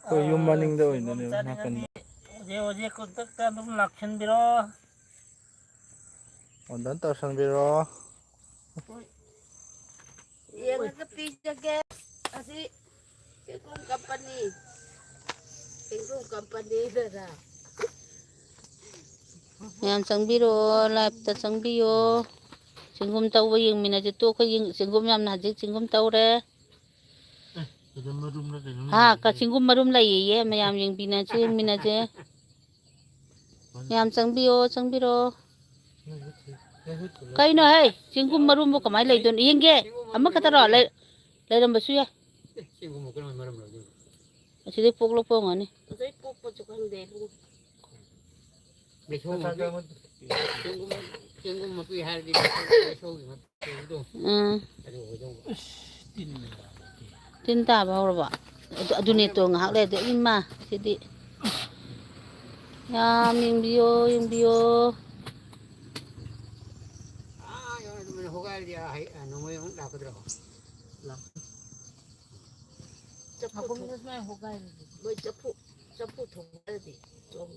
ꯑꯩꯈꯣꯏ ꯌꯨꯝ ꯃꯅꯤꯡꯗ ꯑꯣꯏꯗꯣꯏꯅꯦꯕ ꯅꯥꯀꯟꯗ ꯍꯧꯖꯤꯛ ꯍꯧꯖꯤꯛ ꯈꯨꯗꯛꯇ ꯑꯗꯨꯝ ꯂꯥꯛꯁꯤꯟꯕꯤꯔꯣ ꯑꯣꯗꯔ ꯇꯧꯁꯟꯕꯤꯔꯣ ꯌꯦꯡꯉꯒ ꯄꯤꯖꯒꯦ ꯑꯁꯤ ꯆꯦꯡꯒꯨꯝ ꯀꯝꯄꯅꯤ ꯆꯦꯡꯒꯨꯝ ꯀꯝꯄꯅꯤꯗꯔ ꯃꯌꯥꯝ ꯆꯪꯕꯤꯔꯣ ꯂꯥꯏꯚꯇ ꯆꯪꯕꯤꯌꯣ ꯆꯦꯡꯒꯨꯝ ꯇꯧꯕ ꯌꯦꯡꯃꯤꯟꯅꯁꯦ ꯇꯣ ꯑꯩꯈꯣꯏ ꯆꯦꯡꯒꯨꯝ ꯌꯥꯝꯅ ꯍꯧꯖꯤꯛ ꯆꯦꯡꯒꯨꯝ ꯇꯧꯔꯦ ꯆꯦꯡꯒꯨꯝ ꯃꯔꯨꯝ ꯂꯩꯌꯦ ꯃꯌꯥꯝ ꯌꯦꯡꯃꯤꯟꯅꯁꯦ ꯃꯌꯥꯝ ꯆꯪꯕꯤꯌꯣ ꯆꯪꯕꯤꯔꯣ ꯀꯩꯅꯣ ꯍꯦ ꯆꯦꯡꯒꯨꯝ ꯃꯔꯨꯝꯕꯨ ꯀꯃꯥꯏꯅ ꯂꯩꯗꯣꯏꯅꯣ ꯌꯦꯡꯒꯦ ꯑꯃꯈꯛꯇꯔꯣ ꯂꯩꯔꯝꯕꯁꯨ ꯌꯥꯏ ꯑꯁꯤꯗꯩ ꯄꯣꯛꯂꯛꯄ ꯑꯣꯏꯔꯝꯒꯅꯤ ꯑꯗꯩ ꯄꯣꯛꯄꯁꯨ ꯈꯪꯗꯦ ꯆꯦꯡꯒꯨꯝ ꯃꯄꯤ ꯍꯥꯏꯔꯗꯤ ꯇꯤꯟ ꯇꯥꯕ ꯍꯧꯔꯕ ꯑꯗꯨꯅꯦ ꯇꯣ ꯉꯥꯏꯍꯥꯛ ꯂꯩꯔꯗꯤ ꯏꯃꯥ ꯁꯤꯗꯤ ꯌꯥꯝ ꯌꯦꯡꯕꯤꯌꯣ ꯌꯦꯡꯕꯤꯌꯣ ꯅꯣꯡꯃꯩ ꯑꯃꯨꯛ ꯂꯥꯛꯀꯗ꯭ꯔꯣ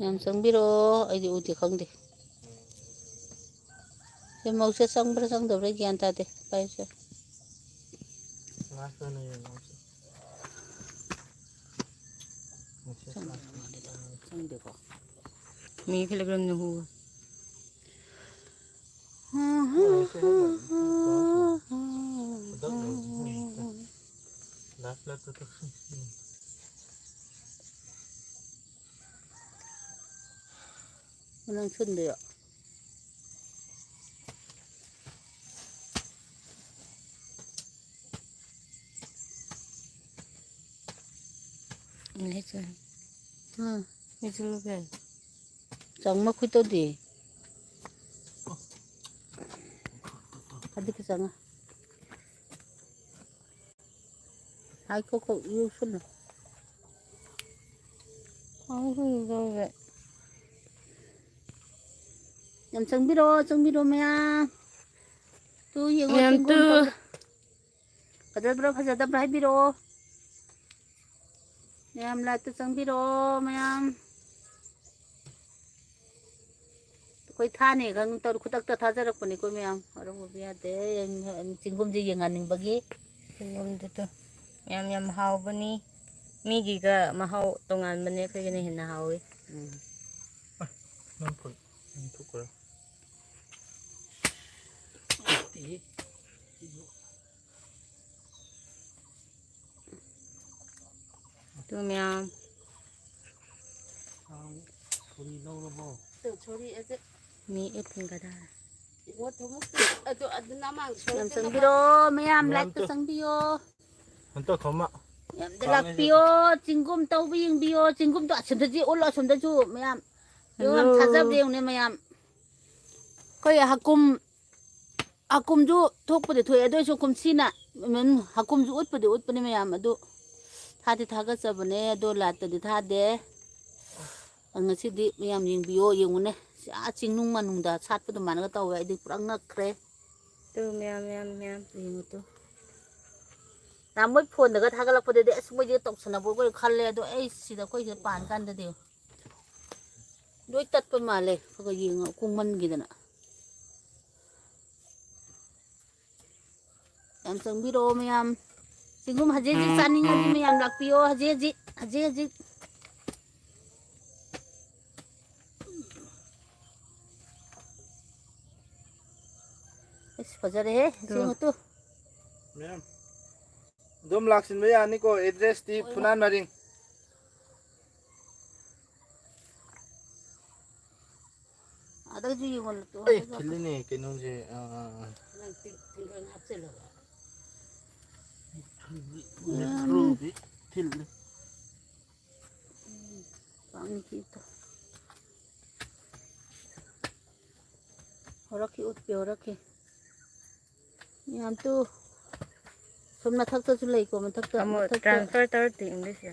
ꯌꯥꯝ ꯆꯪꯕꯤꯔꯛꯑꯣ ꯑꯩꯗꯤ ꯎꯗꯤ ꯈꯪꯗꯦ ꯁꯤ ꯃꯧꯁꯦ ꯆꯪꯕ꯭ꯔꯥ ꯆꯪꯗꯕ꯭ꯔꯥ ꯒ꯭ꯌꯥꯟ ꯇꯥꯗꯦ ꯄꯥꯏꯁꯦ ꯆꯪꯗꯦꯀꯣ ꯃꯤ ꯈꯤꯂꯒ꯭ꯔꯝꯅ ꯍꯨ ꯅꯪ ꯁꯨꯟꯗꯣꯏꯔꯣ ꯆꯪꯃ ꯈꯨꯠꯇꯧꯗꯤ ꯑꯗꯨ ꯆꯪꯉ ꯍꯥꯏ ꯈꯣꯀꯣ ꯌꯨꯁꯨꯅ ꯌꯥꯝ ꯆꯪꯕꯤꯔꯛꯑꯣ ꯆꯪꯕꯤꯔꯛꯑꯣ ꯃꯌꯥꯝ ꯇꯨ ꯌꯦꯡꯉꯣ ꯆꯦꯡꯒꯨꯝ ꯇꯧꯕ ꯐꯖꯕ꯭ꯔꯥ ꯐꯖꯗꯕ꯭ꯔꯥ ꯍꯥꯏꯕꯤꯔꯛꯑꯣ ꯃꯌꯥꯝ ꯂꯥꯏꯛꯇ ꯆꯪꯕꯤꯔꯛꯑꯣ ꯃꯌꯥꯝ ꯑꯩꯈꯣꯏ ꯊꯥꯅꯤ ꯈꯪ ꯇꯧꯔ ꯈꯨꯗꯛꯇ ꯊꯥꯖꯔꯛꯄꯅꯤꯀꯣ ꯃꯌꯥꯝ ꯋꯥꯔꯧꯕꯤꯕ ꯌꯥꯗꯦ ꯆꯤꯡꯒꯨꯝꯁꯦ ꯌꯦꯡꯍꯟꯅꯤꯡꯕꯒꯤ ꯆꯤꯡꯒꯨꯝꯗꯨꯗ ꯌꯥꯝ ꯌꯥꯝ ꯍꯥꯎꯕꯅꯤ ꯃꯤꯒꯤꯒ ꯃꯍꯥꯎ ꯇꯣꯉꯥꯟꯕꯅꯦ ꯑꯩꯈꯣꯏꯒꯤꯅ ꯍꯦꯟꯅ ꯍꯥꯎꯋꯤ ꯇꯨ ꯃꯌꯥꯝ ꯃꯤ ꯑꯦꯄꯟꯒꯗ ꯌꯥꯝ ꯆꯪꯕꯤꯔꯣ ꯃꯌꯥꯝ ꯂꯥꯏꯛꯇ ꯆꯪꯕꯤꯌꯣ ꯌꯥꯝꯗ ꯂꯥꯛꯄꯤꯌꯣ ꯆꯤꯡꯒꯨꯝ ꯇꯧꯕ ꯌꯦꯡꯕꯤꯌꯣ ꯆꯤꯡꯒꯨꯝꯗꯣ ꯑꯁꯣꯝꯗꯁꯨ ꯎꯠꯂꯣ ꯑꯁꯣꯝꯗꯁꯨ ꯃꯌꯥꯝ ꯌꯥꯝ ꯊꯥꯖꯕꯗ ꯌꯦꯡꯉꯨꯅꯦ ꯃꯌꯥꯝ ꯑꯩꯈꯣꯏ ꯍꯥꯀꯨꯝꯁꯨ ꯊꯣꯛꯄꯗꯤ ꯊꯣꯛꯑꯦ ꯑꯗꯨ ꯑꯣꯏꯔꯁꯨ ꯀꯨꯝꯁꯤꯅ ꯍꯥꯀꯨꯝꯁꯨ ꯎꯠꯄꯗꯤ ꯎꯠꯄꯅꯦ ꯃꯌꯥꯝ ꯑꯗꯨ ꯊꯥꯗꯤ ꯊꯥꯒꯠꯆꯕꯅꯦ ꯑꯗꯣ ꯂꯥꯠꯇꯗꯤ ꯊꯥꯗꯦ ꯉꯁꯤꯗꯤ ꯃꯌꯥꯝ ꯌꯦꯡꯕꯤꯌꯣ ꯌꯦꯡꯉꯨꯅꯦ ꯆꯤꯡꯅꯨꯡ ꯃꯅꯨꯡꯗ ꯁꯥꯠꯄ ꯑꯗꯨꯃꯥꯏꯅꯒ ꯇꯧꯋꯦ ꯑꯩꯗꯤ ꯄꯨꯔꯥ ꯉꯛꯈ꯭ꯔꯦ ꯇꯨ ꯃꯌꯥꯝ ꯌꯦꯡꯉꯨꯇꯨ ꯃꯣꯏ ꯐꯣꯟꯗꯒ ꯊꯥꯒꯠꯂꯛꯄꯗꯗꯤ ꯑꯁ ꯃꯣꯏꯁꯦ ꯇꯧꯁꯟꯅꯕ ꯈꯜꯂꯦ ꯑꯗꯣ ꯑꯩ ꯁꯤꯗ ꯑꯩꯈꯣꯏꯁꯤꯗ ꯄꯥꯟ ꯀꯥꯟꯗꯗꯤ ꯂꯣꯏ ꯇꯠꯄ ꯃꯥꯜꯂꯦ ꯌꯦꯡꯉ ꯀꯨꯡꯃꯟꯈꯤꯗꯅ ꯌꯥꯝ ꯆꯪꯕꯤꯔꯛꯑꯣ ꯃꯌꯥꯝ ꯆꯤꯡꯒꯨꯝ ꯍꯧꯖꯤꯛ ꯍꯧꯖꯤꯛ ꯆꯥꯅꯤꯡꯉꯗꯤ ꯃꯌꯥꯝ ꯂꯥꯛꯄꯤꯌꯣ ꯍꯧꯖꯤꯛ ꯍꯧꯖꯤꯛ ꯑꯁ ꯐꯖꯔꯦꯍꯦ ꯌꯦꯡꯉꯨꯇꯨ ꯃꯌꯥꯝ ꯑꯗꯨꯝ ꯂꯥꯛꯁꯤꯟꯕ ꯌꯥꯅꯤꯀꯣ ꯑꯦꯗ꯭ꯔꯦꯁꯇꯤ ꯐꯨꯅꯥꯟ ꯃꯔꯤꯡ ꯑꯗꯩꯁꯨ ꯌꯦꯡꯉꯣ ꯊꯤꯜꯂꯤꯅꯦ ꯀꯩꯅꯣꯁꯦ ꯊꯤꯜꯂꯤ ꯍꯧꯔꯛꯈꯤ ꯎꯠꯄꯤ ꯍꯧꯔꯛꯈꯤ ꯌꯥꯝ ꯇꯨ ꯁꯣꯝ ꯃꯊꯛꯇꯁꯨ ꯂꯩꯀꯣ ꯃꯊꯛꯇ ꯇ꯭ꯔꯥꯟꯁꯐꯔ ꯇꯧꯔꯗꯤ ꯏꯪꯂꯤꯁ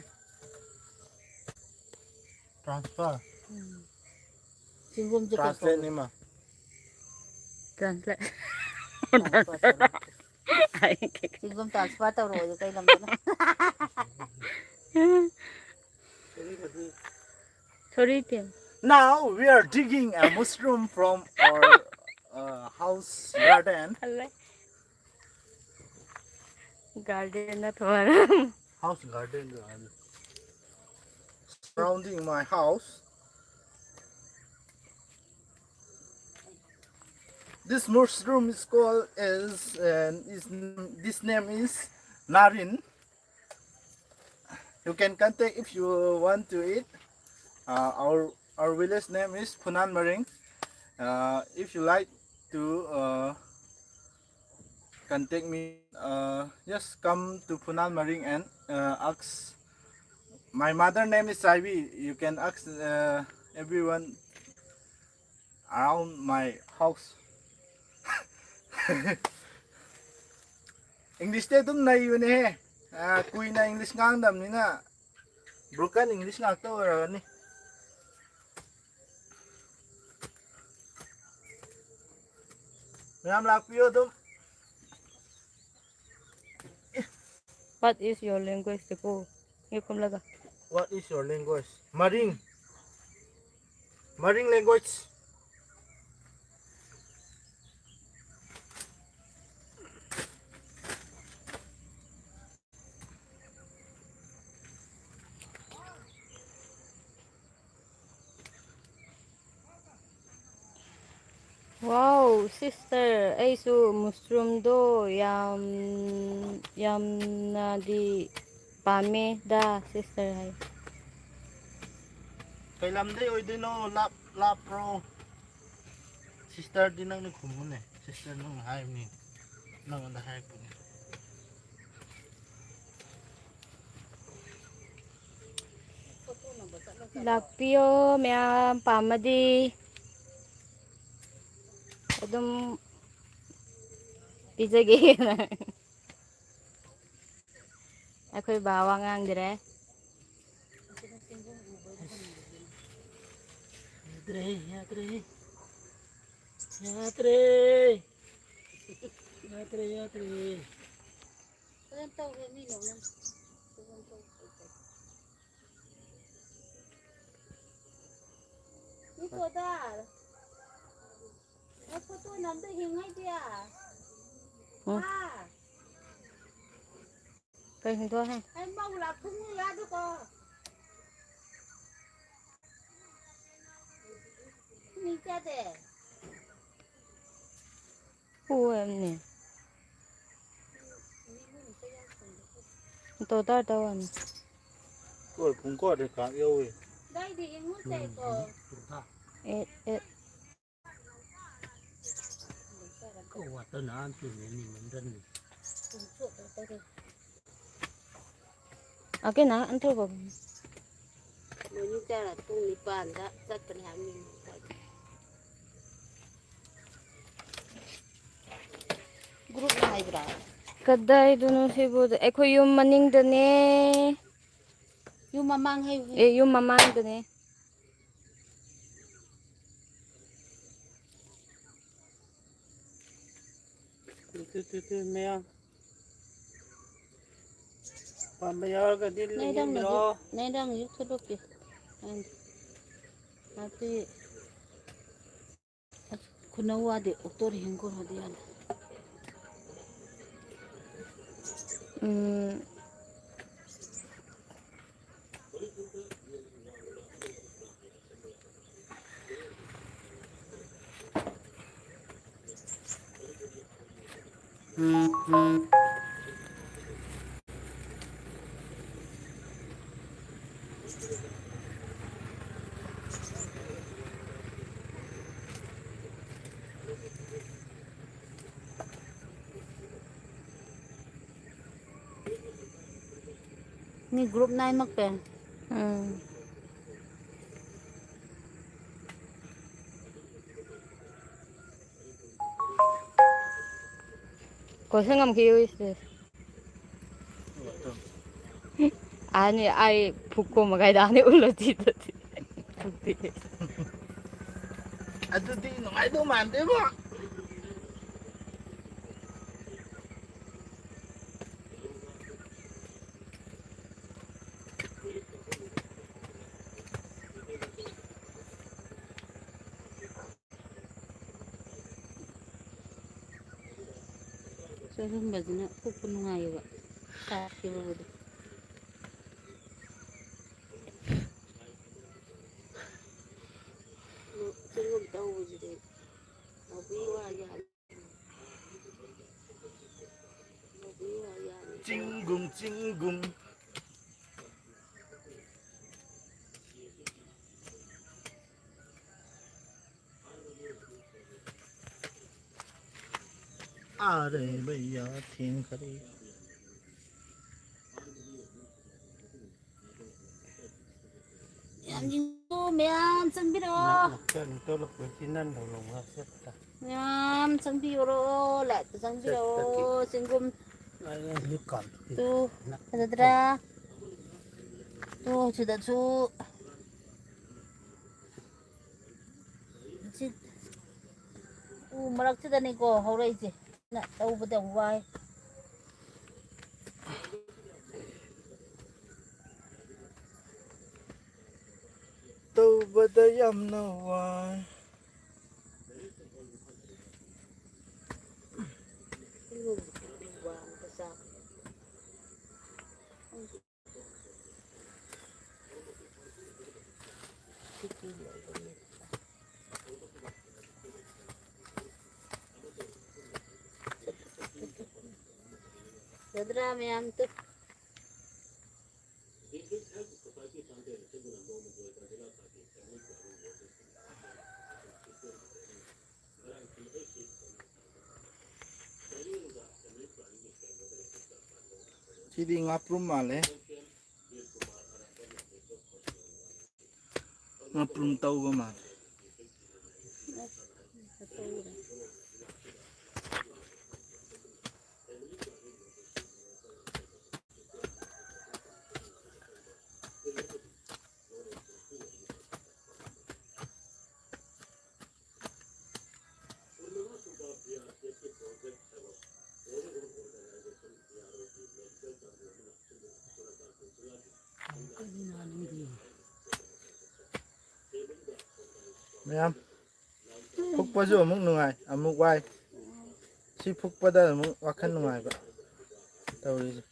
ꯇ꯭ꯔꯥꯟꯁꯐꯔ ꯆꯤꯡꯒꯨꯝꯁꯦ ꯀꯩ ꯀꯧꯒꯦ ꯇ꯭ꯔꯥꯟꯁꯂꯦꯠꯅꯤꯃ ꯆꯤꯡꯒꯨꯝ ꯇ꯭ꯔꯥꯟꯁꯐꯔ ꯇꯧꯔꯛꯑꯣ ꯀꯩ ꯂꯝꯗꯅꯣ Sorry, Tim. Now we are digging a mushroom from our house garden. Garden na thora. House garden surrounding my house. This mushroom is called this name is narin. You can contact if you want to eat. Our village name is Punan Maring. If you like to contact me, just come to Punan Maring and ask. My mother name is Saibi. You can ask everyone around my house. English te dum nai yun he. Kui na English ngang dam ni na. Broken English ngak to ra ni. Mayam lakpiyo dum. What is your language? Ko. Yukum laga. What is your language? Maring. Maring language. Wow, sister, aisu mushroom do yam na di pame da sister hai. Kay lamday oy din no lap pro. Sister din ang nagkumun eh. Sister nung hayop ni. Nang ang hayop ni. Lakpiyo mayam pamadi. Adum pijage na. Ako'y bawang ang dire. Yatre. Ito dar. Ako to nando hingay dia. Ah. Kay hinto ha. Ay mau la phung ya do ko. Ni cha de. Em nè. Tôi tới đâu anh? Cô cũng có được cả yêu ấy. Đây thì em muốn chạy cô. Kau wat tenan tu ni menden. Cái nào anh thưa không? Mới như cha là tung đi bàn đã rất cần hàm mình. Group này bra. Kaday doon sibo. Eko yung maning dane. Nhưng mà mang hay Yung mamang dane. Tu mea. Pambayar ka din nay đang bro. là nay đang giúp thôi kìa. Anh. Tapi kunawa de oktor hingko hadian. Ni group này mắc bèn. Có 생각 기회 아니 아이 붙고 막 아이 안에 올라지더지. Ado di nung ay duman, di ba? ꯀꯔꯝꯕꯁꯤꯅ ꯀꯨꯞꯄ ꯅꯨꯡꯉꯥꯏꯌꯦꯕ ꯁꯥꯈꯤꯕꯕꯨꯗꯤ ꯆꯦꯡꯒꯨꯝ ꯇꯧꯕꯁꯤꯗꯤ ꯅꯥꯎꯄꯤ ꯋꯥ ꯌꯥꯜꯂꯤ ꯅꯥꯎꯄꯤ ꯋꯥ ꯌꯥꯜꯂꯤ Cinggung cinggung. Are भैया थीन खरी. ꯌꯥꯝ ꯌꯦꯡꯉꯣ ꯃꯌꯥꯝ ꯆꯪꯕꯤꯔꯛꯑꯣ Nakkan tolok bersinan dong ngaseta. ꯃꯌꯥꯝ ꯆꯪꯕꯤꯌꯣꯔꯣ ꯂꯥꯏꯠꯇ ꯆꯪꯕꯤꯔꯛꯑꯣ ꯆꯦꯡꯒꯨꯝ Ayo hikal. ꯇꯨ ꯐꯖꯗ꯭ꯔꯥ ꯇꯨ ꯁꯤꯗꯁꯨ ꯁꯤ ꯎ ꯃꯔꯛꯁꯤꯗꯅꯤꯀꯣ ꯍꯧꯔꯛꯏꯁꯦ ꯇꯧꯕꯗ ꯌꯥꯝ ꯋꯥꯏ Tawbada yamna wai. ꯐꯖꯗ꯭ꯔꯥ ꯃꯌꯥꯝ Sidi ngaprum male. Ngaprum tawba male. Ma'am, fukpaju amuk nungai, amuk wai. Si fukpada amuk wakan nungai ba. Tawri.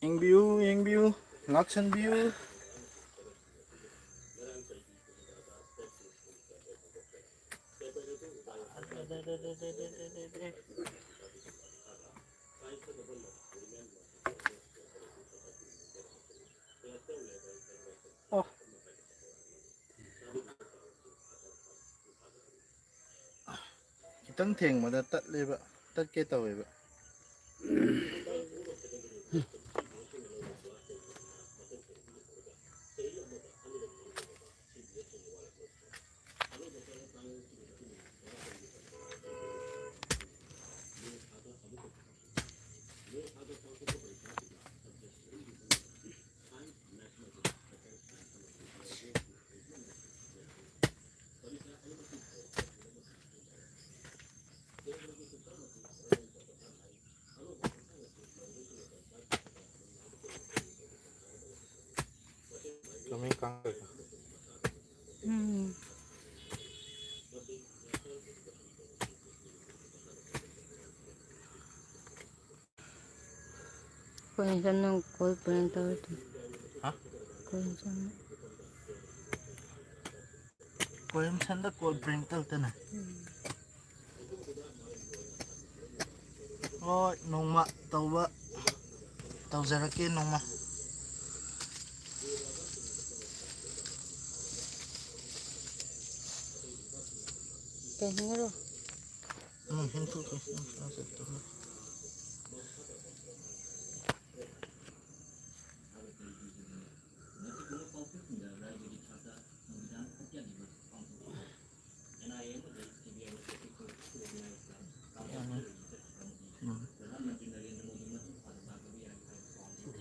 Yengbiu, laksan biu. Oh. Kitang thengmada tatleba, tatke taweba. Kami kangkang. Kung saan nang call printer ito Ha? kung saan Koyam sanda call printer tana. Oh, nongma tawba. Tawzarake nongma. kaya Hintu ke.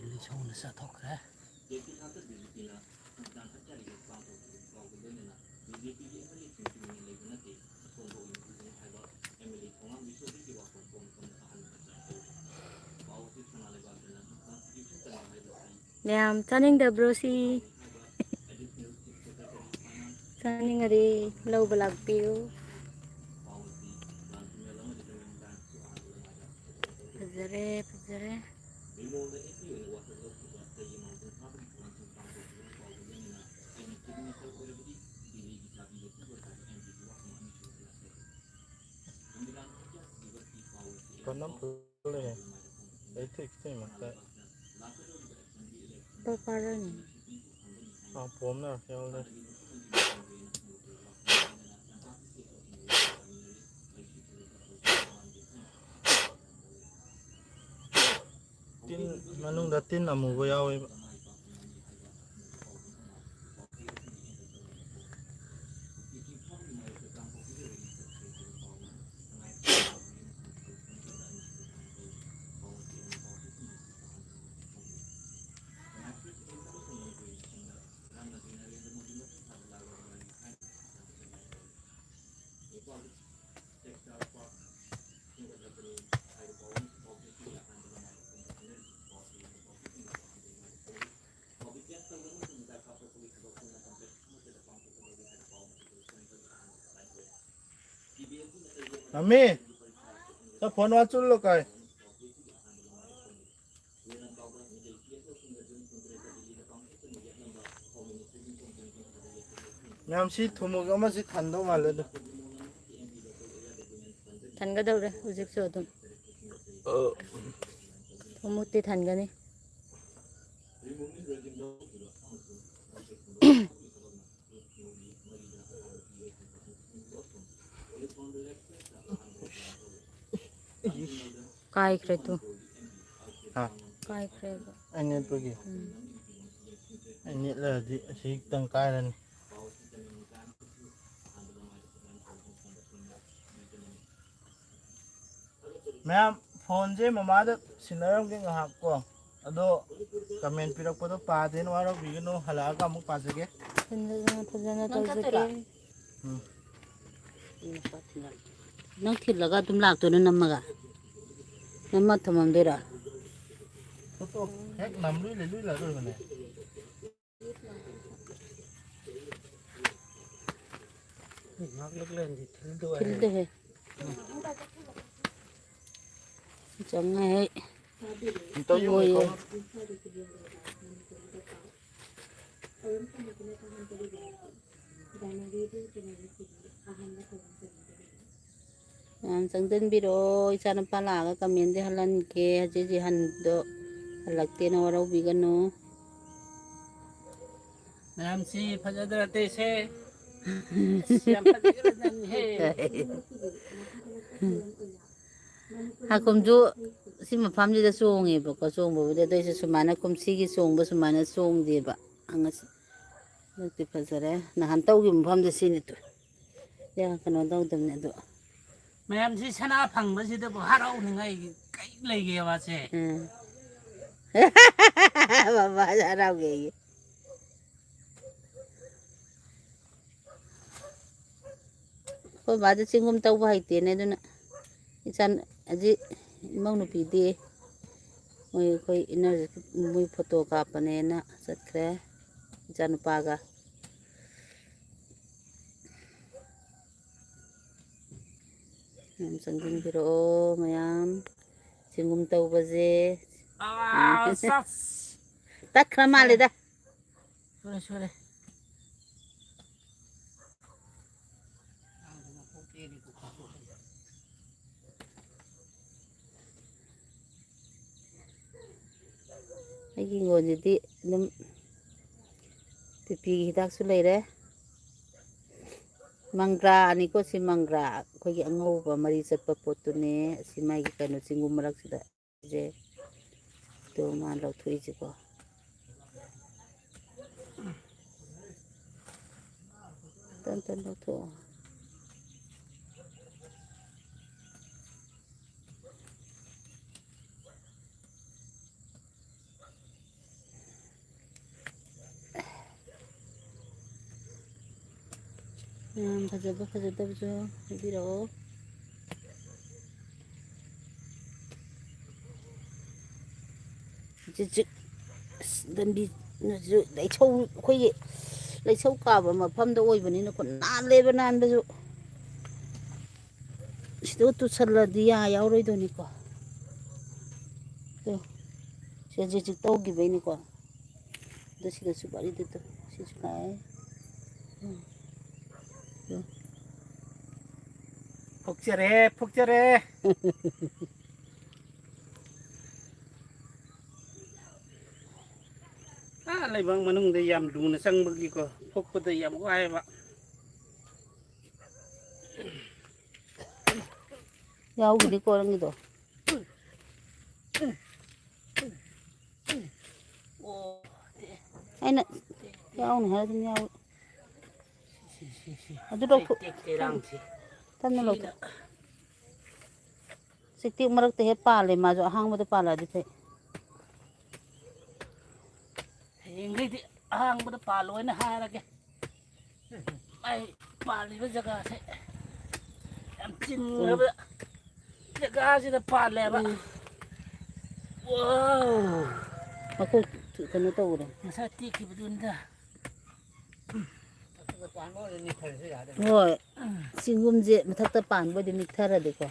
Lisong na sa tokre. ma'am, taning da bro si ꯆꯥꯅꯤꯡꯉꯗꯤ ꯂꯧꯕ ꯂꯥꯛꯄꯤꯌꯨ ꯐꯖꯔꯦ ꯐꯖꯔꯦ Panam pulih. Itu maka. Paparan Pom na kaya ulit. Manung datin amu yaw. Mami, sa phone wachul lo kai. Ma'am si thumuk ama si thando male do. Thangadawre hujiksu adum umuti thangani kai khre tu Ha, kai khre anh em pergi. Anh là di si tang kai lan. Ma'am, phone je mama da sinaram ke ngahak ko. Ado comment pirak po to pa din waro bigno halaga amuk pa sige. fajana tawjake nang thillaga dum lakto na namaga namma thamam dera To hek nam lui la rồi này. Ngọc lực lên thì thứ đuôi thilde he changai To yung Ôi. ko. Sangden biro isana pala ka kamende halan ke haji hando halakte na waraw bigano Nam si phajadra te se siam phajadra he hakumju si mafamjida songebako songbabude doise sumana kumsigi songba sumana songdeba angas nukti fazare nahan tawgi mafamda sini tu ya kano tawdamne do mayam si sana phangbasida bo harau ningai kai lege wa se baba harauge ko bada chingum tawba haitene duna isan aji imau nupi de moi koi iner moi photo kapane na satkre isan paga sangin biro mayam chingum tawba je sas takra male da sore aigi ngonjidi dum pipi hidak su leire mangra ani ko si mangra ko gi angauba mari satpa potune si mai gi kanu chingum marak sida je to man lo thui ji ko tan lo to fazaba fazadabjo biro jijik dambi na ju dai chou khoi ꯂꯩꯁꯧ ꯀꯥꯕ ꯃꯐꯝꯗ ꯑꯣꯏꯕꯅꯤꯅꯀꯣ ꯅꯥꯜꯂꯦꯕ ꯅꯥꯟꯕꯁꯨ ꯁꯤꯗ ꯇꯨꯁꯜꯂꯗꯤ ꯌꯥꯎꯔꯣꯏꯗꯣꯏꯅꯤꯀꯣ ꯁꯤ ꯇꯧꯈꯤꯕꯩꯅꯤꯀꯣ ꯑꯗꯣ ꯁꯤꯗꯁꯨ ꯋꯥꯔꯤꯗꯨꯗꯣ ꯁꯤꯁꯨ ꯂꯥꯛꯑꯦ ꯐꯨꯛꯆꯔꯦ ꯂꯩꯕꯥꯛ ꯃꯅꯨꯡꯗ ꯌꯥꯝ ꯂꯨꯅ ꯆꯪꯕꯒꯤꯀꯣ ꯐꯨꯛꯄꯗ ꯌꯥꯝ ꯋꯥꯏꯑꯦꯕ ꯌꯥꯎꯈꯤꯅꯤꯀꯣ ꯅꯪꯒꯤꯗꯣ ꯑꯩꯅ ꯌꯥꯎꯅꯤ ꯍꯥꯏꯔ ꯑꯗꯨꯝ ꯌꯥꯎꯏ ꯑꯗꯨ ꯂꯧꯊꯣꯛ ꯇꯞꯅ ꯂꯧꯊꯣꯛ ꯆꯤꯛꯇꯤꯛ ꯃꯔꯛꯇ ꯍꯦꯛ ꯄꯥꯜꯂꯦ ꯃꯥꯁꯨ ꯑꯍꯥꯡꯕꯗ ꯄꯥꯜꯂꯛꯑꯗꯤ ꯐꯩ ꯍꯌꯦꯡꯈꯩꯗꯤ ꯑꯍꯥꯡꯕꯗ ꯄꯥꯜꯂꯣꯏꯅ ꯍꯥꯏꯔꯒꯦ ꯑꯩ ꯄꯥꯜꯂꯤꯕ ꯖꯒꯥꯁꯦ ꯌꯥꯝ ꯆꯤꯟꯈ꯭ꯔꯕ ꯖꯒꯥꯁꯤꯗ ꯄꯥꯜꯂꯦꯕ ꯋꯥꯎ ꯃꯈꯣꯛ ꯀꯩꯅꯣ ꯇꯧꯔꯦ ꯉꯁꯥꯏ ꯇꯦꯛꯈꯤꯕꯗꯨꯅꯤꯗ ꯍꯣꯏ ꯆꯤꯡꯒꯨꯝꯁꯦ ꯃꯊꯛꯇ ꯄꯥꯟꯕ ꯑꯣꯏꯗꯤ ꯅꯤꯛꯊꯔꯗꯤꯀꯣ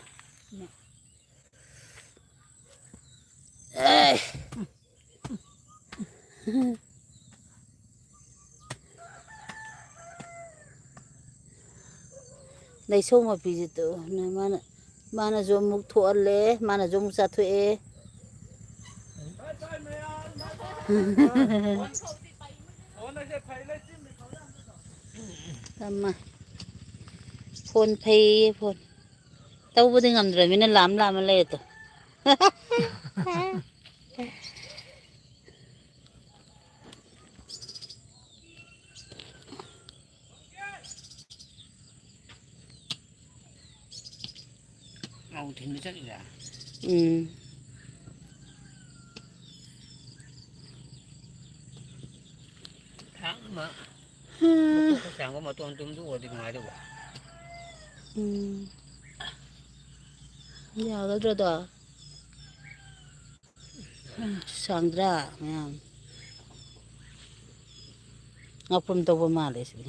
ꯂꯩꯁꯧ ꯃꯄꯤꯁꯤꯗ ꯃꯥꯅꯁꯨ ꯑꯃꯨꯛ ꯊꯣꯛꯍꯜꯂꯦ ꯃꯥꯅꯁꯨ ꯑꯃꯨꯛ ꯆꯥꯊꯣꯛꯑꯦ ꯐꯣꯟ ꯐꯩꯌꯦ ꯐꯣꯟ ꯇꯧꯕꯗꯤ ꯉꯝꯗ꯭ꯔꯕꯅꯤꯅ ꯂꯥꯝꯃ ꯂꯩꯔꯦꯗꯣ ꯊꯤꯟꯕ ꯆꯠꯂꯤꯔ ꯁꯥꯡꯕ ꯃꯇꯣꯟ ꯇꯨꯝꯗꯨ ꯑꯣꯏꯔꯗꯤ ꯅꯨꯡꯉꯥꯏꯗꯧꯕ ꯌꯥꯒꯗ꯭ꯔꯗꯣ ꯁꯥꯡꯗ꯭ꯔꯥ ꯃꯌꯥꯝ ꯉꯥꯄ꯭ꯔꯨꯝ ꯇꯧꯕ ꯃꯥꯜꯂꯦ ꯁꯤꯗꯤ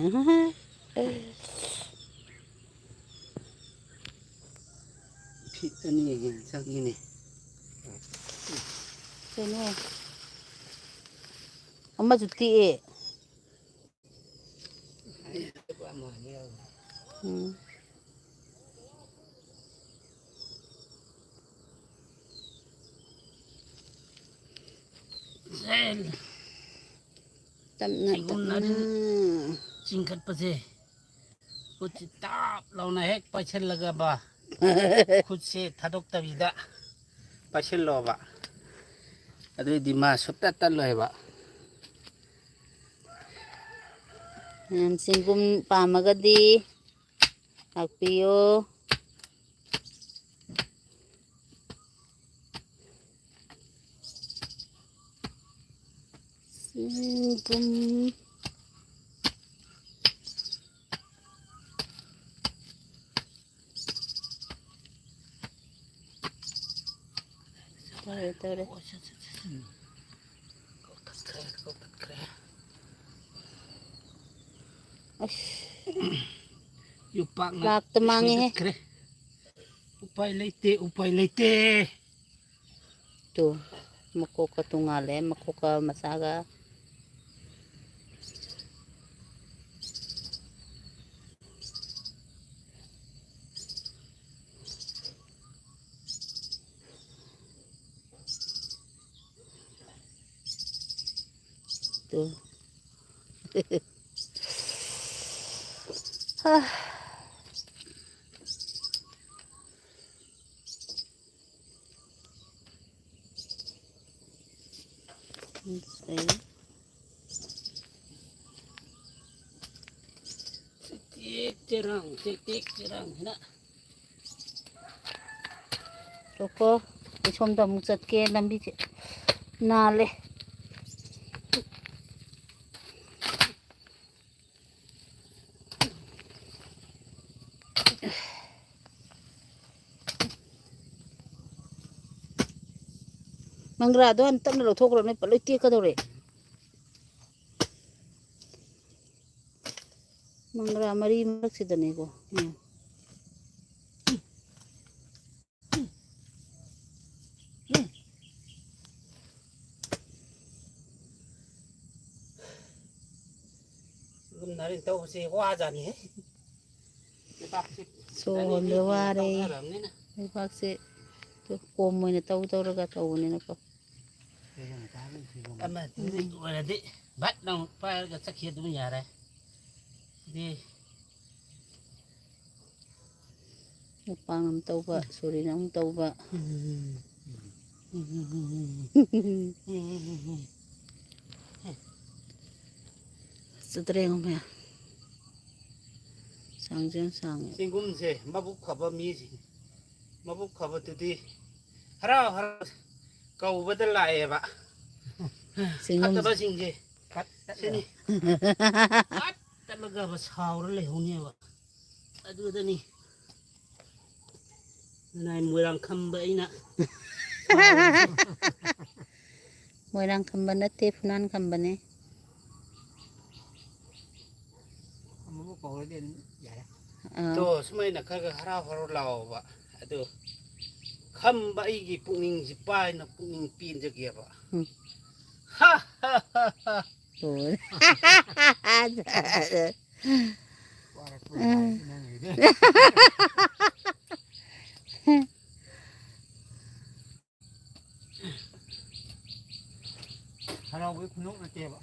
ꯐꯤꯠ ꯑꯅꯤ ꯍꯦꯟꯅ ꯆꯪꯉꯤꯅꯦ ꯀꯩꯅꯣ ꯑꯃꯁꯨ ꯇꯦꯛꯑꯦ ꯇꯞꯅ ꯇꯞꯅ ꯆꯤꯡꯈꯠꯄꯁꯦ ꯈꯨꯠꯁꯤ ꯇꯥꯞ ꯂꯥꯎꯅ ꯍꯦꯛ ꯄꯥꯏꯁꯤꯜꯂꯒꯕ ꯈꯨꯠꯁꯦ ꯊꯥꯗꯣꯛꯇꯕꯤꯗ ꯄꯥꯏꯁꯤꯜꯂꯣꯕ ꯑꯗꯨꯑꯣꯏꯗꯤ ꯃꯥ ꯁꯨꯛꯇꯠ ꯇꯠꯂꯣꯏꯕ ꯆꯦꯡꯒꯨꯝ ꯄꯥꯝꯃꯒꯗꯤ ꯂꯥꯛꯄꯤꯌꯣ ꯆꯦꯡꯒꯨꯝ ꯇꯧꯔꯦ ꯀꯧꯊꯠꯈ꯭ꯔꯦ ꯑꯁ ꯌꯣꯄꯥꯛꯅ ꯂꯥꯛꯇ ꯃꯥꯡꯉꯦꯍꯦ ꯁꯣꯏꯗꯠꯈ꯭ꯔꯦ ꯎꯄꯥꯏ ꯂꯩꯇꯦ ꯇꯨ ꯃꯀꯣꯛꯀ ꯇꯣꯡꯉꯥꯜꯂꯦ ꯃꯀꯣꯛꯀ ꯃꯆꯥꯒ tụ Đấy. Cô cái xôm đồng giật kia làm bị nà lệ mang ra đó anh tận là thuốc rồi này phải lấy tia cái đâu đấy ꯍꯨꯝꯗ꯭ꯔꯥ ꯃꯔꯤ ꯃꯔꯛꯁꯤꯗꯅꯤꯀꯣ ꯒꯨꯝꯅꯔꯤ ꯇꯧꯕꯁꯦ ꯋꯥꯖꯥꯅꯤꯍꯦ ꯂꯩꯕꯥꯛꯁꯦ ꯁꯣꯟꯕ ꯋꯥꯔꯦ ꯂꯩꯕꯥꯛꯁꯦ ꯀꯣꯝ ꯑꯣꯏꯅ ꯇꯧꯔꯒ ꯇꯧꯕꯅꯤꯅꯀꯣ ꯑꯃꯗꯤ ꯑꯣꯏꯔꯗꯤ ꯚꯠ ꯅꯪ ꯄꯥꯏꯔꯒ ꯆꯠꯈꯤ ꯑꯗꯨꯝ ꯌꯥꯔꯦ ꯁꯤꯗꯤ ꯃꯄꯥꯡ ꯑꯃ ꯇꯧꯕ ꯁꯣꯔꯤꯅ ꯑꯃꯨꯛ ꯇꯧꯕ ꯆꯠꯇ꯭ꯔꯦꯉꯣ ꯁꯥꯡꯁꯦ ꯌꯥꯝ ꯁꯥꯡꯉꯦ ꯆꯦꯡꯒꯨꯝꯁꯦ ꯃꯕꯨꯛ ꯐꯕ ꯃꯤꯁꯤꯡ ꯃꯕꯨꯛ ꯐꯕꯗꯨꯗꯤ ꯍꯔꯥꯎ ꯍꯔꯥꯎ ꯀꯧꯕꯗ ꯂꯥꯛꯑꯦꯕ ꯆꯦꯡꯒꯨꯝ ꯐꯠꯇꯕꯁꯤꯡꯁꯦ ꯁꯤꯅꯤ ꯐꯠ ꯇꯠꯂꯒ ꯁꯥꯎꯔ ꯂꯩꯍꯧꯅꯦꯕ ꯑꯗꯨꯗꯅꯤ ꯃꯣꯏꯔꯥꯡ ꯈꯝꯕ ꯑꯩꯅ ꯃꯣꯏꯔꯥꯡ ꯈꯝꯕ ꯅꯠꯇꯦ ꯐꯨꯅꯥꯟ ꯈꯝꯕꯅꯦ ꯑꯃꯕꯨ ꯀꯧꯔꯗꯤ ꯑꯗꯨꯝ ꯌꯥꯔꯦ ꯇꯣ ꯁꯨꯃꯥꯏꯅ ꯈꯔ ꯍꯔꯥꯎ ꯍꯔꯥꯎ ꯂꯥꯎꯕ ꯑꯗꯨ ꯈꯝꯕ ꯑꯩꯒꯤ ꯄꯨꯛꯅꯤꯡꯁꯤ ꯄꯥꯏꯅ ꯄꯨꯛꯅꯤꯡ ꯄꯦꯟꯖꯒꯦꯕ ꯍꯥ ꯍꯥ ꯍꯥ ꯍꯥ ꯍꯔꯥꯎꯕꯒꯤ ꯈꯨꯅꯣꯛ ꯅꯠꯇꯦꯕ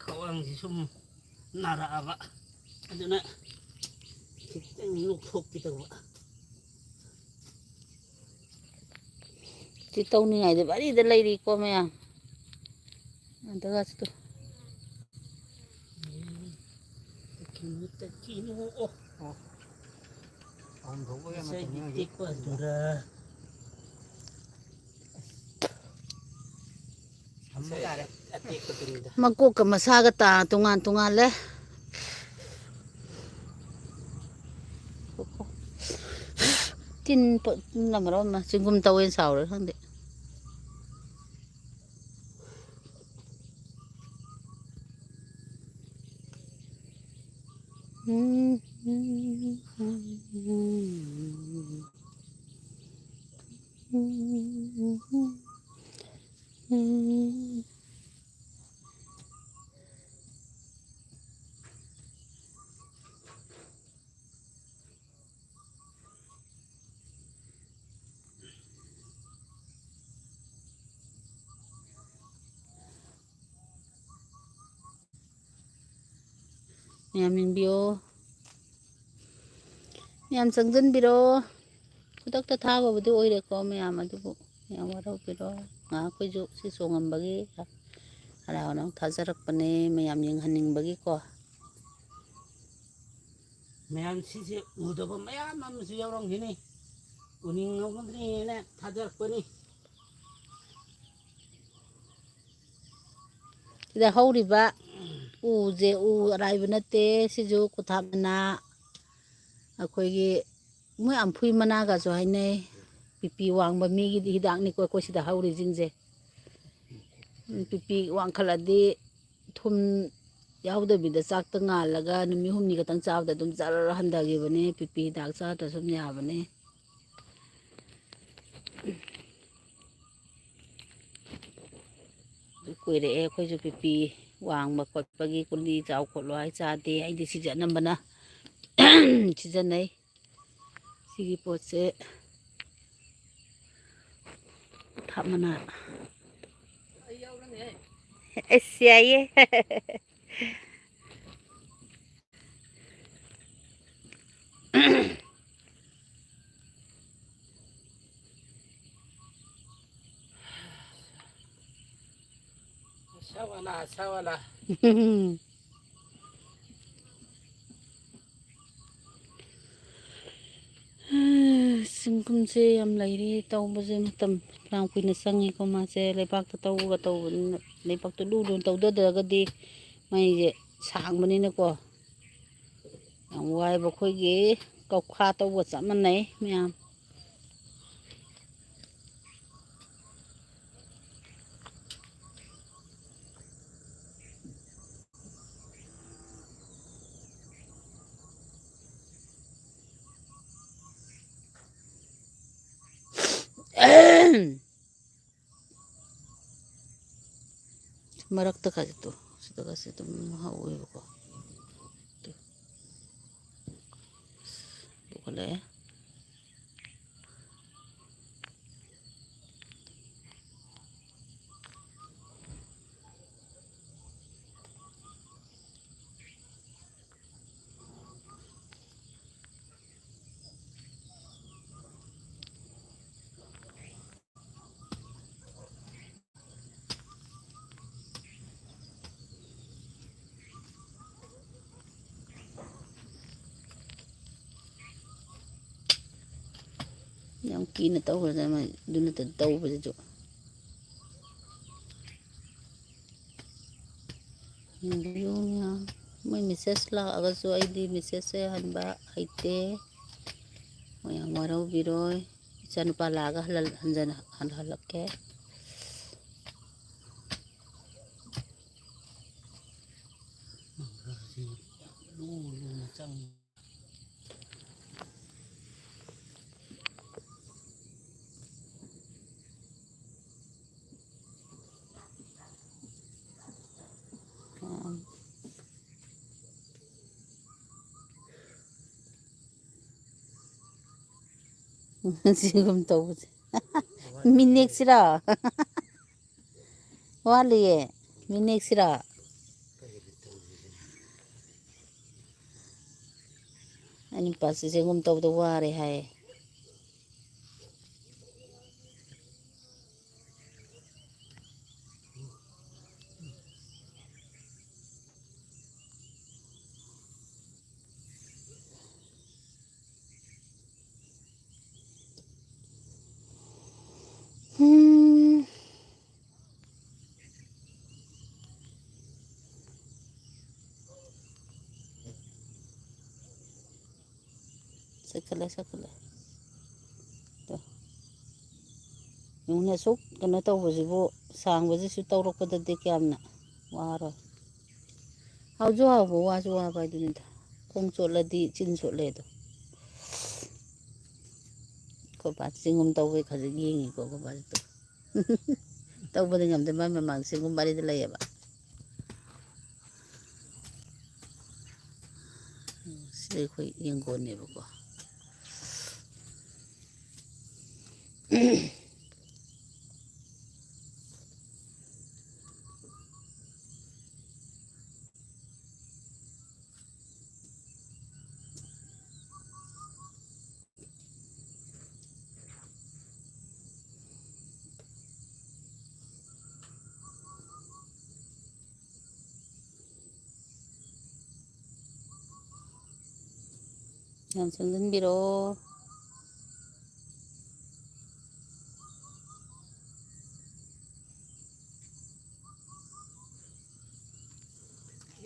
ꯈꯋꯥꯡꯁꯤ ꯁꯨꯝ ꯅꯥꯔꯛꯑꯕ ꯑꯗꯨꯅ ꯈꯤꯇꯪ ꯅꯣꯛꯊꯣꯛꯄꯤꯗꯧꯕ ꯁꯤ ꯇꯧꯅꯤꯡꯉꯥꯏꯗꯤ ꯕꯔꯤꯗ ꯂꯩꯔꯤꯀꯣ ꯃꯌꯥꯝ ꯑꯗꯨꯒ ꯃꯀꯣꯛꯀ ꯃꯁꯥꯒ ꯇꯣꯉꯥꯟ ꯇꯣꯉꯥꯟꯂꯦ ꯇꯤꯟꯅ ꯃꯔꯣꯟ ꯑꯃ ꯆꯤꯡꯒꯨꯝ ꯇꯧꯋꯦꯅ ꯁꯥꯎꯔꯦ ꯈꯪꯗꯦ ꯃꯌꯥꯝ ꯌꯦꯡꯕꯤꯌꯣ ꯃꯌꯥꯝ ꯆꯪꯁꯤꯟꯕꯤꯔꯣ ꯈꯨꯗꯛꯇ ꯊꯥꯕꯕꯨꯗꯤ ꯑꯣꯏꯔꯦꯀꯣ ꯃꯌꯥꯝ ꯑꯗꯨꯕꯨ ꯃꯌꯥꯝ ꯋꯥꯔꯧꯕꯤꯔꯣ ꯉꯥꯏꯍꯥꯛ ꯑꯩꯈꯣꯏꯁꯨ ꯁꯤ ꯆꯣꯡꯉꯝꯕꯒꯤ ꯍꯔꯥꯎ ꯍꯔꯥꯎ ꯊꯥꯖꯔꯛꯄꯅꯦ ꯃꯌꯥꯝ ꯌꯦꯡꯍꯟꯅꯤꯡꯕꯒꯤꯀꯣ ꯃꯌꯥꯝ ꯁꯤꯁꯦ ꯎꯗꯕ ꯃꯌꯥꯝ ꯑꯃꯁꯨ ꯌꯥꯎꯔꯝꯈꯤꯅꯤ ꯎꯅꯤꯡꯉꯝꯒꯅꯤꯅ ꯊꯥꯖꯔꯛꯄꯅꯤ ꯁꯤꯗ ꯍꯧꯔꯤꯕ ꯎꯁꯦ ꯎ ꯑꯔꯥꯏꯕ ꯅꯠꯇꯦ ꯁꯤꯁꯨ ꯈꯨꯊꯥꯞ ꯃꯅꯥ ꯑꯩꯈꯣꯏꯒꯤ ꯃꯣꯏ ꯑꯝꯐꯨꯏ ꯃꯅꯥꯒꯁꯨ ꯍꯥꯏꯅꯩ ꯕꯤꯄꯤ ꯋꯥꯡꯕ ꯃꯤꯒꯤꯗꯤ ꯍꯤꯗꯥꯛꯅꯤꯀꯣ ꯑꯩꯈꯣꯏ ꯁꯤꯗ ꯍꯧꯔꯤꯁꯤꯡꯁꯦ ꯕꯤꯄꯤ ꯋꯥꯡꯈꯠꯂꯗꯤ ꯊꯨꯝ ꯌꯥꯎꯗꯕꯤꯗ ꯆꯥꯛꯇ ꯉꯥꯜꯂꯒ ꯅꯨꯃꯤꯠ ꯍꯨꯝꯅꯤ ꯈꯛꯇꯪ ꯆꯥꯕꯗ ꯑꯗꯨꯝ ꯖꯔ ꯍꯟꯊꯈꯤꯕꯅꯦ ꯕꯤꯄꯤ ꯍꯤꯗꯥꯛ ꯆꯥꯗ꯭ꯔꯁꯨ ꯑꯗꯨꯝ ꯌꯥꯕꯅꯦ ꯀꯨꯏꯔꯛꯑꯦ ꯑꯩꯈꯣꯏꯁꯨ ꯕꯤꯄꯤ ꯋꯥꯡꯕ ꯈꯣꯠꯄꯒꯤ ꯒꯨꯂꯤ ꯆꯥꯎ ꯈꯣꯠꯂꯣ ꯍꯥꯏ ꯆꯥꯗꯦ ꯑꯩꯗꯤ ꯁꯤꯁꯦ ꯑꯅꯝꯕꯅ ꯁꯤꯖꯤꯟꯅꯩ ꯁꯤꯒꯤ ꯄꯣꯠꯁꯦ ꯈꯨꯊꯥꯞ ꯃꯅꯥ ꯑꯁ ꯌꯥꯏꯌꯦ ꯁꯋꯥꯂꯥ ꯁꯋꯥꯂꯥ ꯆꯤꯡꯒꯨꯝꯁꯦ ꯌꯥꯝ ꯂꯩꯔꯤ ꯇꯧꯕꯁꯦ ꯃꯇꯝ ꯌꯥꯝ ꯀꯨꯏꯅ ꯆꯪꯉꯤꯀꯣ ꯃꯥꯁꯦ ꯂꯩꯕꯥꯛꯇ ꯇꯧꯕꯅꯤꯅ ꯂꯩꯕꯥꯛꯇ ꯂꯨ ꯂꯨꯅ ꯇꯧꯗꯗ꯭ꯔꯒꯗꯤ ꯃꯩꯁꯦ ꯁꯥꯡꯕꯅꯤꯅꯀꯣ ꯌꯥꯝ ꯋꯥꯏꯕ ꯑꯩꯈꯣꯏꯒꯤ ꯀꯧꯈꯥ ꯇꯧꯕ ꯆꯞ ꯃꯥꯟꯅꯩ ꯃꯌꯥꯝ Marakta ka ito. Sito kasi ito mahauwi ko. Ito. Bukala eh. Yang kina tahu sama dulu tahu begitu. Yung may mises lang agad so ID mises hanba haite. Yang waraw biroy. San palaga halal hanjan halak ke. 지금 또 보지. 민넥시라. 와리에 민넥시라. 아니 빠스 지금 또 와리 하에. Sakala. Tuh. Yung nasuk, kano tawuzibo, sangwazi tawrok pada dikyam na. Waro. Haujo habo, wajo haba dinita. Kung sola di, chin sola ito. Ko pa, singum tawwe kasi gingi ko pa ito. Tawwa din ngam, diba mamang singum bali dila yaba. Sila ko yung gone ko. Yan sundin biro.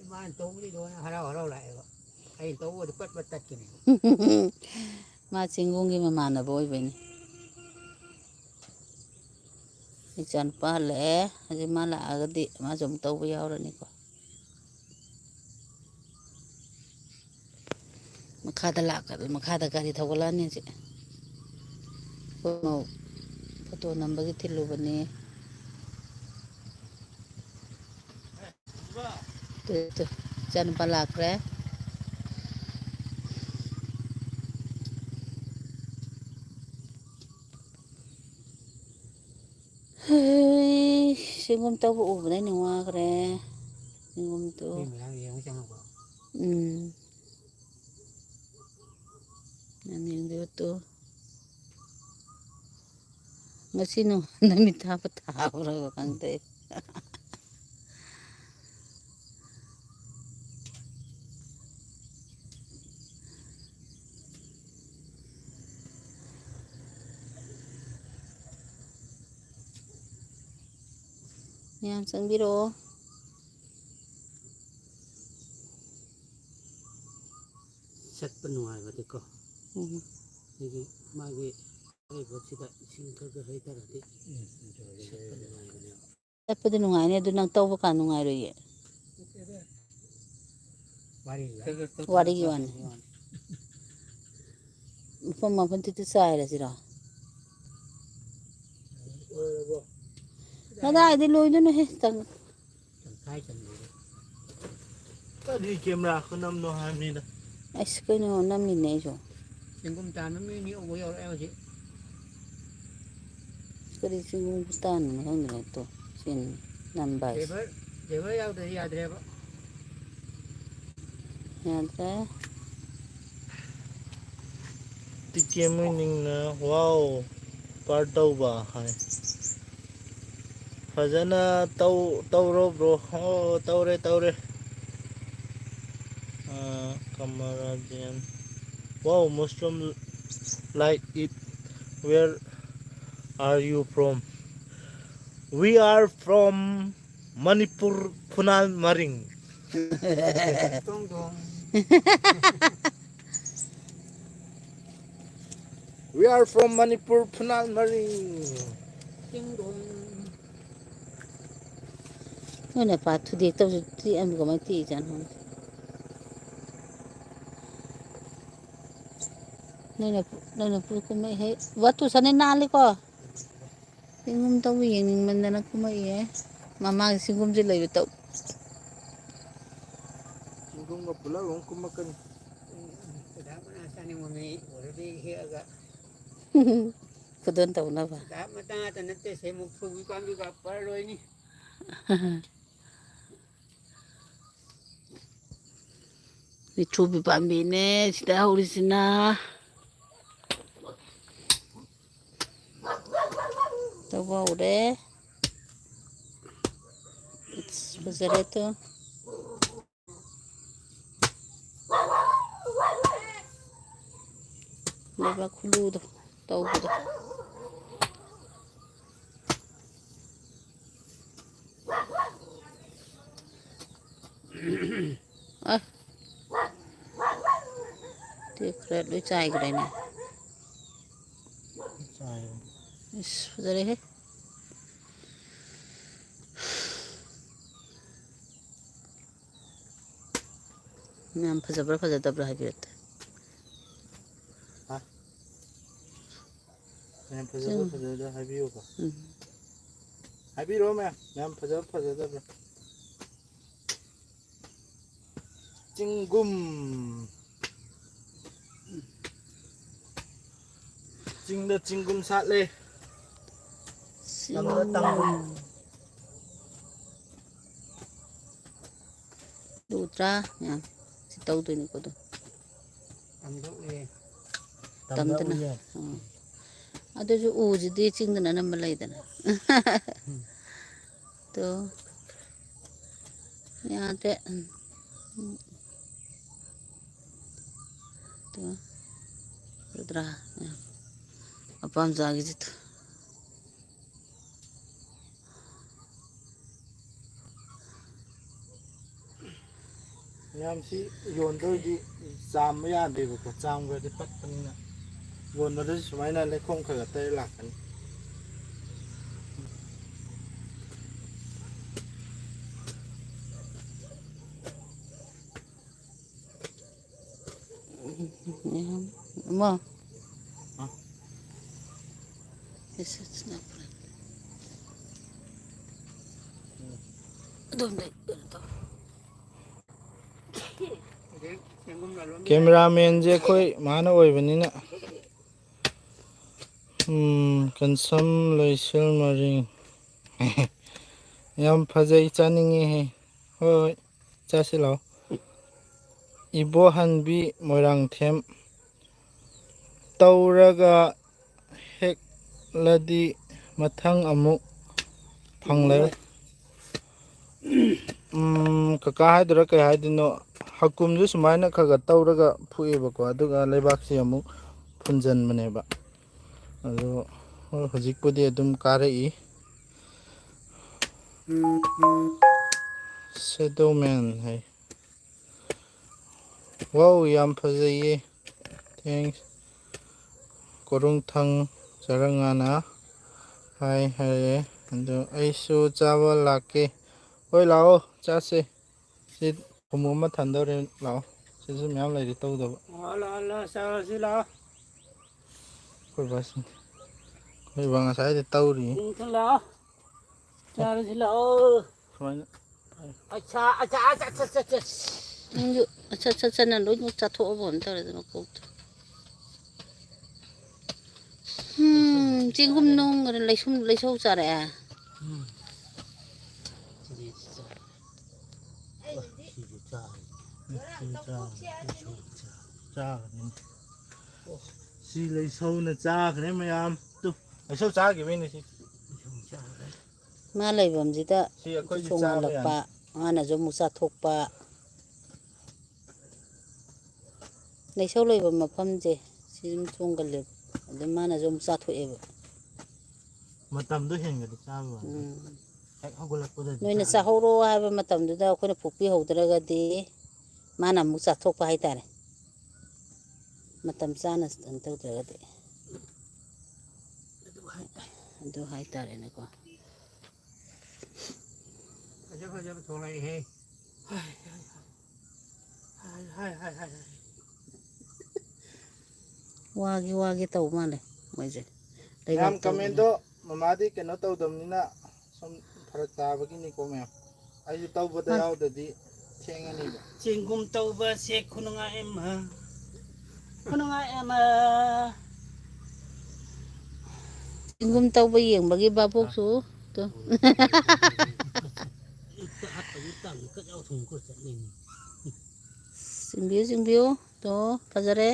Man tấu đi thôi, hara lại vậy. Ai tấu được quất tắt kìa. Ma singgung gi mamana boy bani. Ichan pale, aja mala agadi, ma jom tau bayar ni ko. Makada lakar, makada kari thawalan ni je. Ko mau foto number gi tilu bani. Tu, jan palak re. Hei, singum tau bu ubne ni wa kre. Singum tu. Yang dia tu. Ngasi no, namita patao ra kang te. Yang sang biro. Set penuai berarti kok. Jadi magi buat sida singkar ke hari tadi. Apa tu nungai ni? Tu nang tahu bukan nungai ro ye. Wari giwan. Pemma pun titu saya lah sira. Nada ada loy tu no he tang. hai chân rồi Cái đi camera có năm nó 20 đó. ꯑꯩꯁ ꯀꯩꯅꯣ ꯅꯝꯃꯤꯅꯦ ꯑꯩꯁꯨ chân cũng tàn nó mới nhiều với eo chị ꯀꯔꯤ ꯆꯤꯡꯒꯨꯝ ꯇꯥꯟꯅꯣ ꯈꯪꯗ꯭ꯔꯦ ꯇꯣ ꯆꯤꯟ ꯅꯝꯕ ꯍꯥꯏꯁꯦ để với eo thì để bác ꯌꯥꯗ꯭ꯔꯦ Ticket meaning na wow. Part daw ba? Hay. Fazana tawro bro. Oh, tawre. Camera diyan. Wow, Muslim like it. Where are you from? We are from Manipur, Punal Maring. tung tung We are from Manipur, Punal Maring. tung tung ꯅꯣꯏꯅ ꯄꯥꯠ ꯊꯨꯗꯦꯛꯇꯕꯁꯨ ꯇꯦꯛꯑꯝꯕ ꯀꯃꯥꯏꯅ ꯇꯦꯛꯏꯖꯥꯠꯅꯣ ꯅꯣꯏꯅ ꯄꯨ ꯀꯨꯝꯃꯛꯏꯍꯦ ꯋꯥꯇꯨ ꯁꯅꯩ ꯅꯥꯜꯂꯤꯀꯣ ꯆꯤꯡꯒꯨꯝ ꯇꯧꯕ ꯌꯦꯡꯅꯤꯡꯃꯟꯗꯅ ꯀꯨꯝꯃꯛꯏꯍꯦ ꯃꯃꯥꯡꯗ ꯆꯤꯡꯒꯨꯝꯁꯦ ꯂꯩꯕ ꯇꯧ Chinggunga pula wong kumakan. đã có sang nhưng mà mình ở đây hiện ꯈꯨꯗꯣꯟ ꯇꯧꯅꯕ đã mà ta thì nó sẽ một số con đi gặp phải rồi nhỉ ꯃꯤꯊ꯭ꯔꯨꯕꯤ ꯄꯥꯝꯕꯤꯅꯦ ꯁꯤꯗ ꯍꯧꯔꯤꯁꯤꯅ ꯇꯧꯕ ꯍꯧꯔꯦ ꯐꯖꯔꯦ ꯇꯣ ꯂꯩꯕꯥꯛ ꯈꯨꯂꯨꯗꯣ ꯇꯧꯕꯗꯣ ꯇꯦꯛꯈ꯭ꯔꯦ ꯂꯣꯏ ꯆꯥꯏꯈ꯭ꯔꯦꯅꯦ 이씨 부자리해 ꯃꯌꯥꯝ ꯐꯖꯕ꯭ꯔꯥ ꯐꯖꯗꯕ꯭ꯔꯥ ꯍꯥꯏꯕꯤꯔꯛꯇꯦ ꯃꯌꯥꯝ ꯐꯖꯕ ꯐꯖꯗꯕ ꯍꯥꯏꯕꯤꯌꯨꯀꯣ ꯍꯥꯏꯕꯤꯔꯣ ꯃꯌꯥꯝ ꯐꯖꯕ ꯐꯖꯗꯕ꯭ꯔꯥ ꯆꯤꯡꯒꯨꯝ ꯆꯤꯡꯗ ꯆꯤꯡꯒꯨꯝ ꯁꯥꯠꯂꯦ ꯇꯝꯗ ꯇꯝꯒꯨꯝ ꯂꯨꯗ꯭ꯔꯥ ꯃꯌꯥꯝ ꯁꯤ ꯇꯧꯗꯣꯏꯅꯤꯀꯣ ꯑꯗꯨꯝ ꯇꯝꯗꯅ ꯑꯗꯨꯁꯨ ꯎꯁꯤꯗꯤ ꯆꯤꯡꯗꯅ ꯑꯅꯝꯕ ꯂꯩꯗꯅ ꯇꯣ ꯌꯥꯗ꯭ꯔꯦ ꯇꯣ ꯂꯨꯗ꯭ꯔꯥ ꯃꯄꯥꯝꯆꯥꯒꯤꯁꯤꯗ ꯃꯌꯥꯝꯁꯤ ꯌꯣꯟꯗꯣꯏꯗꯤ ꯆꯥꯝꯕ ꯌꯥꯗꯦꯕꯀꯣ ꯆꯥꯝꯈ꯭ꯔꯗꯤ ꯄꯠꯄꯅꯤꯅ ꯌꯣꯟꯕꯗꯁꯨ ꯁꯨꯃꯥꯏꯅ ꯂꯩꯈꯣꯝ ꯈꯔ ꯇꯩꯔ ꯂꯥꯛꯀꯅꯤ ꯑꯃ ꯑꯗꯣꯝꯗ ꯀꯩꯅꯣ ꯇꯧ ꯀꯦꯃꯦꯔꯥꯃꯦꯟꯁꯦ ꯑꯩꯈꯣꯏ ꯃꯥꯅ ꯑꯣꯏꯕꯅꯤꯅ ꯀꯟꯁꯝ ꯂꯩꯁꯦꯜ ꯃꯔꯤꯡ ꯌꯥꯝ ꯐꯖꯩ ꯆꯥꯅꯤꯡꯉꯦꯍꯦ ꯍꯣꯏ ꯆꯥꯁꯤ ꯂꯥꯛꯑꯣ ꯏꯕꯣꯍꯟꯕꯤ ꯃꯣꯏꯔꯥꯡꯊꯦꯝ ꯇꯧꯔꯒ ꯍꯦꯛꯂꯗꯤ ꯃꯊꯪ ꯑꯃꯨꯛ ꯐꯪꯂꯔꯣꯏ ꯀꯀꯥ ꯍꯥꯏꯗꯣꯏꯔꯥ ꯀꯩ ꯍꯥꯏꯗꯣꯏꯅꯣ ꯍꯀꯨꯝꯁꯨ ꯁꯨꯃꯥꯏꯅ ꯈꯔ ꯇꯧꯔꯒ ꯐꯨꯑꯦꯕꯀꯣ ꯑꯗꯨꯒ ꯂꯩꯕꯥꯛꯁꯤ ꯑꯃꯨꯛ ꯐꯨꯟꯖꯟꯕꯅꯦꯕ ꯑꯗꯣ ꯍꯣꯏ ꯍꯧꯖꯤꯛꯄꯨꯗꯤ ꯑꯗꯨꯝ ꯀꯥꯔꯛꯏ ꯁꯦꯗꯣꯃꯦꯟ ꯍꯥꯏ ꯋꯥꯎ ꯌꯥꯝ ꯐꯖꯩꯌꯦ ꯊꯦꯡꯛꯁ ꯀꯣꯔꯨꯡꯊꯪ ꯆꯔꯪꯉꯥꯅ ꯍꯥꯏꯔꯦ ꯑꯗꯣ ꯑꯩꯁꯨ ꯆꯥꯕ ꯂꯥꯛꯀꯦ ꯍꯣꯏ ꯂꯥꯛꯑꯣ ꯆꯥꯁꯦ ꯁꯤ ꯈꯣꯡꯎꯞ ꯑꯃ ꯊꯟꯗꯧꯔꯦ ꯂꯥꯛꯑꯣ ꯁꯤꯁꯨ ꯃꯌꯥꯝ ꯂꯩꯔꯤ ꯇꯧꯗꯕ ꯑꯩꯈꯣꯏ ꯕꯁꯅꯤ ꯑꯩꯈꯣꯏ ꯕꯥ ꯉꯁꯥꯏꯗꯩ ꯇꯧꯔꯤ ꯆꯥꯔꯁꯤ ꯂꯥꯛꯑꯣ ꯁꯨꯃꯥꯏꯅ ꯅꯪꯁꯨ ꯁꯠ ꯁꯠꯅ ꯂꯣꯏꯅꯃꯛ ꯆꯥꯊꯣꯛꯑꯕ ꯑꯃ ꯇꯧꯔꯦꯗ ꯃꯀꯣꯛꯇꯣ ꯆꯦꯡꯒꯨꯝ ꯅꯨꯡꯒ ꯂꯩꯁꯧ ꯆꯥꯔꯛꯑꯦ ꯁꯤ ꯂꯩꯁꯧꯅ ꯆꯥꯈ꯭ꯔꯦ ꯃꯌꯥꯝ ꯇꯨ ꯂꯩꯁꯧ ꯆꯥꯈꯤꯕꯩꯅꯦ ꯁꯤ ꯃꯥ ꯂꯩꯐꯝꯁꯤꯗ ꯁꯤ ꯑꯩꯈꯣꯏꯗꯤ ꯆꯥꯕ ꯆꯣꯡꯍꯜꯂꯛꯄ ꯌꯥꯅꯤ ꯃꯥꯅꯁꯨ ꯑꯃꯨꯛ ꯆꯥꯊꯣꯛꯄ ꯂꯩꯁꯧ ꯂꯩꯕ ꯃꯐꯝꯁꯦ ꯁꯤ ꯑꯗꯨꯝ ꯆꯣꯡꯒꯜꯂꯦꯕ ꯑꯗꯨꯝ ꯃꯥꯅꯁꯨ ꯑꯃꯨꯛ ꯆꯥꯊꯣꯛꯑꯦꯕ ꯃꯇꯝꯗꯣ ꯍꯦꯟꯒꯗꯤ ꯆꯥꯕ ꯋꯥꯅꯤ ꯍꯦꯛ ꯍꯧꯒꯠꯂꯛꯄꯗꯗꯤ ꯅꯣꯏꯅ ꯆꯥꯍꯧꯔꯣ ꯍꯥꯏꯕ ꯃꯇꯝꯗꯨꯗ ꯑꯩꯈꯣꯏꯅ ꯐꯨꯛꯄꯤꯍꯧꯗ꯭ꯔꯒꯗꯤ ꯃꯥꯅ ꯑꯃꯨꯛ ꯆꯥꯊꯣꯛꯄ ꯍꯥꯏꯇꯥꯔꯦ ꯃꯇꯝ ꯆꯥꯅ ꯀꯩꯅꯣ ꯇꯧꯗ꯭ꯔꯒꯗꯤ ꯑꯗꯨ ꯍꯥꯏꯇꯥꯔꯦꯅꯦꯀꯣ ꯐꯖꯕ ꯊꯣꯛꯂꯛꯏꯍꯦ ꯋꯥꯒꯤ ꯇꯧ ꯃꯥꯜꯂꯦ ꯃꯣꯏꯁꯦ ꯃꯌꯥꯝ ꯂꯩꯕꯥꯛ ꯇꯧꯕꯅꯦ ꯀꯃꯦꯟꯗꯣ ꯃꯃꯥꯗꯤ ꯀꯩꯅꯣ ꯇꯧꯗꯕꯅꯤꯅ ꯁꯨꯝ ꯐꯔꯛ ꯇꯥꯕꯒꯤꯅꯤꯀꯣ ꯃꯌꯥꯝ ꯑꯩꯁꯨ ꯇꯧꯕꯗ ꯌꯥꯎꯗꯗꯤ ꯊꯦꯡꯉꯅꯤꯕ ꯆꯦꯡꯒꯨꯝ ꯇꯧꯕꯁꯦ ꯈꯨꯅꯨꯡꯉꯥꯏ ꯑꯃ ꯈꯨꯅꯨꯡꯉꯥꯏ ꯑꯃ ꯆꯤꯡꯒꯨꯝ ꯇꯧꯕ ꯌꯦꯡꯕꯒꯤ ꯚꯥꯕꯣꯛꯁꯨ ꯆꯤꯡꯕꯤꯌꯨ ꯇꯣ ꯐꯖꯔꯦ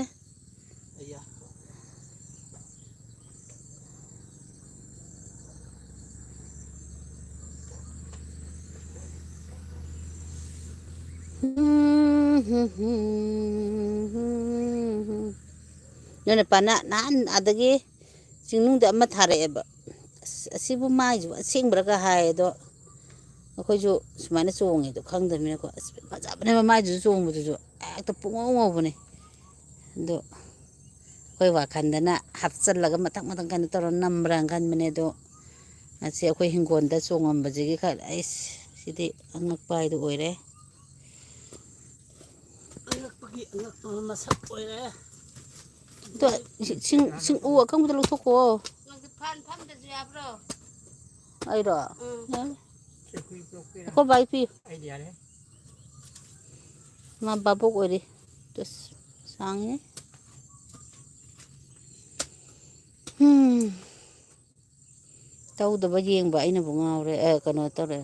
ꯅꯣꯏꯅ ꯄꯥꯅ ꯅꯍꯥꯟ ꯑꯗꯒꯤ ꯆꯤꯡꯅꯨꯡꯗ ꯑꯃ ꯊꯥꯔꯛꯑꯦꯕ ꯑꯁꯤꯕꯨ ꯃꯥꯏꯁꯤꯕꯨ ꯑꯁꯦꯡꯕ꯭ꯔꯥꯒ ꯍꯥꯏ ꯑꯗꯣ ꯑꯩꯈꯣꯏꯁꯨ ꯁꯨꯃꯥꯏꯅ ꯆꯣꯡꯉꯦꯗꯣ ꯈꯪꯗꯕꯅꯤꯅꯀꯣ ꯑꯁ ꯐꯖꯕꯅꯦꯕ ꯃꯥꯏꯗꯨꯁꯨ ꯆꯣꯡꯕꯗꯨꯁꯨ ꯍꯦꯛꯇ ꯄꯨꯡꯉꯧ ꯉꯧꯕꯅꯦ ꯑꯗꯣ ꯑꯩꯈꯣꯏ ꯋꯥꯈꯜꯗꯅ ꯍꯥꯞꯆꯜꯂꯒ ꯃꯊꯪ ꯀꯩꯅꯣ ꯇꯧꯔ ꯅꯝꯕ꯭ꯔꯥꯅ ꯈꯟꯕꯅꯦ ꯑꯗꯣ ꯑꯁꯤ ꯑꯩꯈꯣꯏ ꯍꯤꯡꯒꯣꯜꯗ ꯆꯣꯡꯉꯝꯕꯁꯤꯒꯤ ꯈꯔ ꯑꯩꯁ ꯁꯤꯗꯤ ꯑꯉꯛꯄ ꯍꯥꯏꯗꯨ ꯑꯣꯏꯔꯦ ꯑꯉꯛꯄꯒꯤ ꯑꯉꯛꯄ ꯃꯁꯛ ꯑꯣꯏꯔꯦ ꯑꯗꯣ ꯎ ꯑꯀꯪꯕꯗꯣ ꯂꯧꯊꯣꯛꯀꯣ ꯐꯝꯗꯁꯨ ꯌꯥꯕ꯭ꯔꯣ ꯑꯩꯔꯣ ꯑꯩꯈꯣꯏ ꯕꯥꯏ ꯄꯤꯌꯨ ꯑꯩꯗꯤ ꯌꯥꯔꯦ ꯃꯥ ꯕꯥꯕꯣꯛ ꯑꯣꯏꯔꯤ ꯁꯥꯡꯉꯦ ꯇꯧꯗꯕ ꯌꯦꯡꯕ ꯑꯩꯅꯕꯨ ꯉꯥꯎꯔꯦ ꯀꯩꯅꯣ ꯇꯧꯔꯦ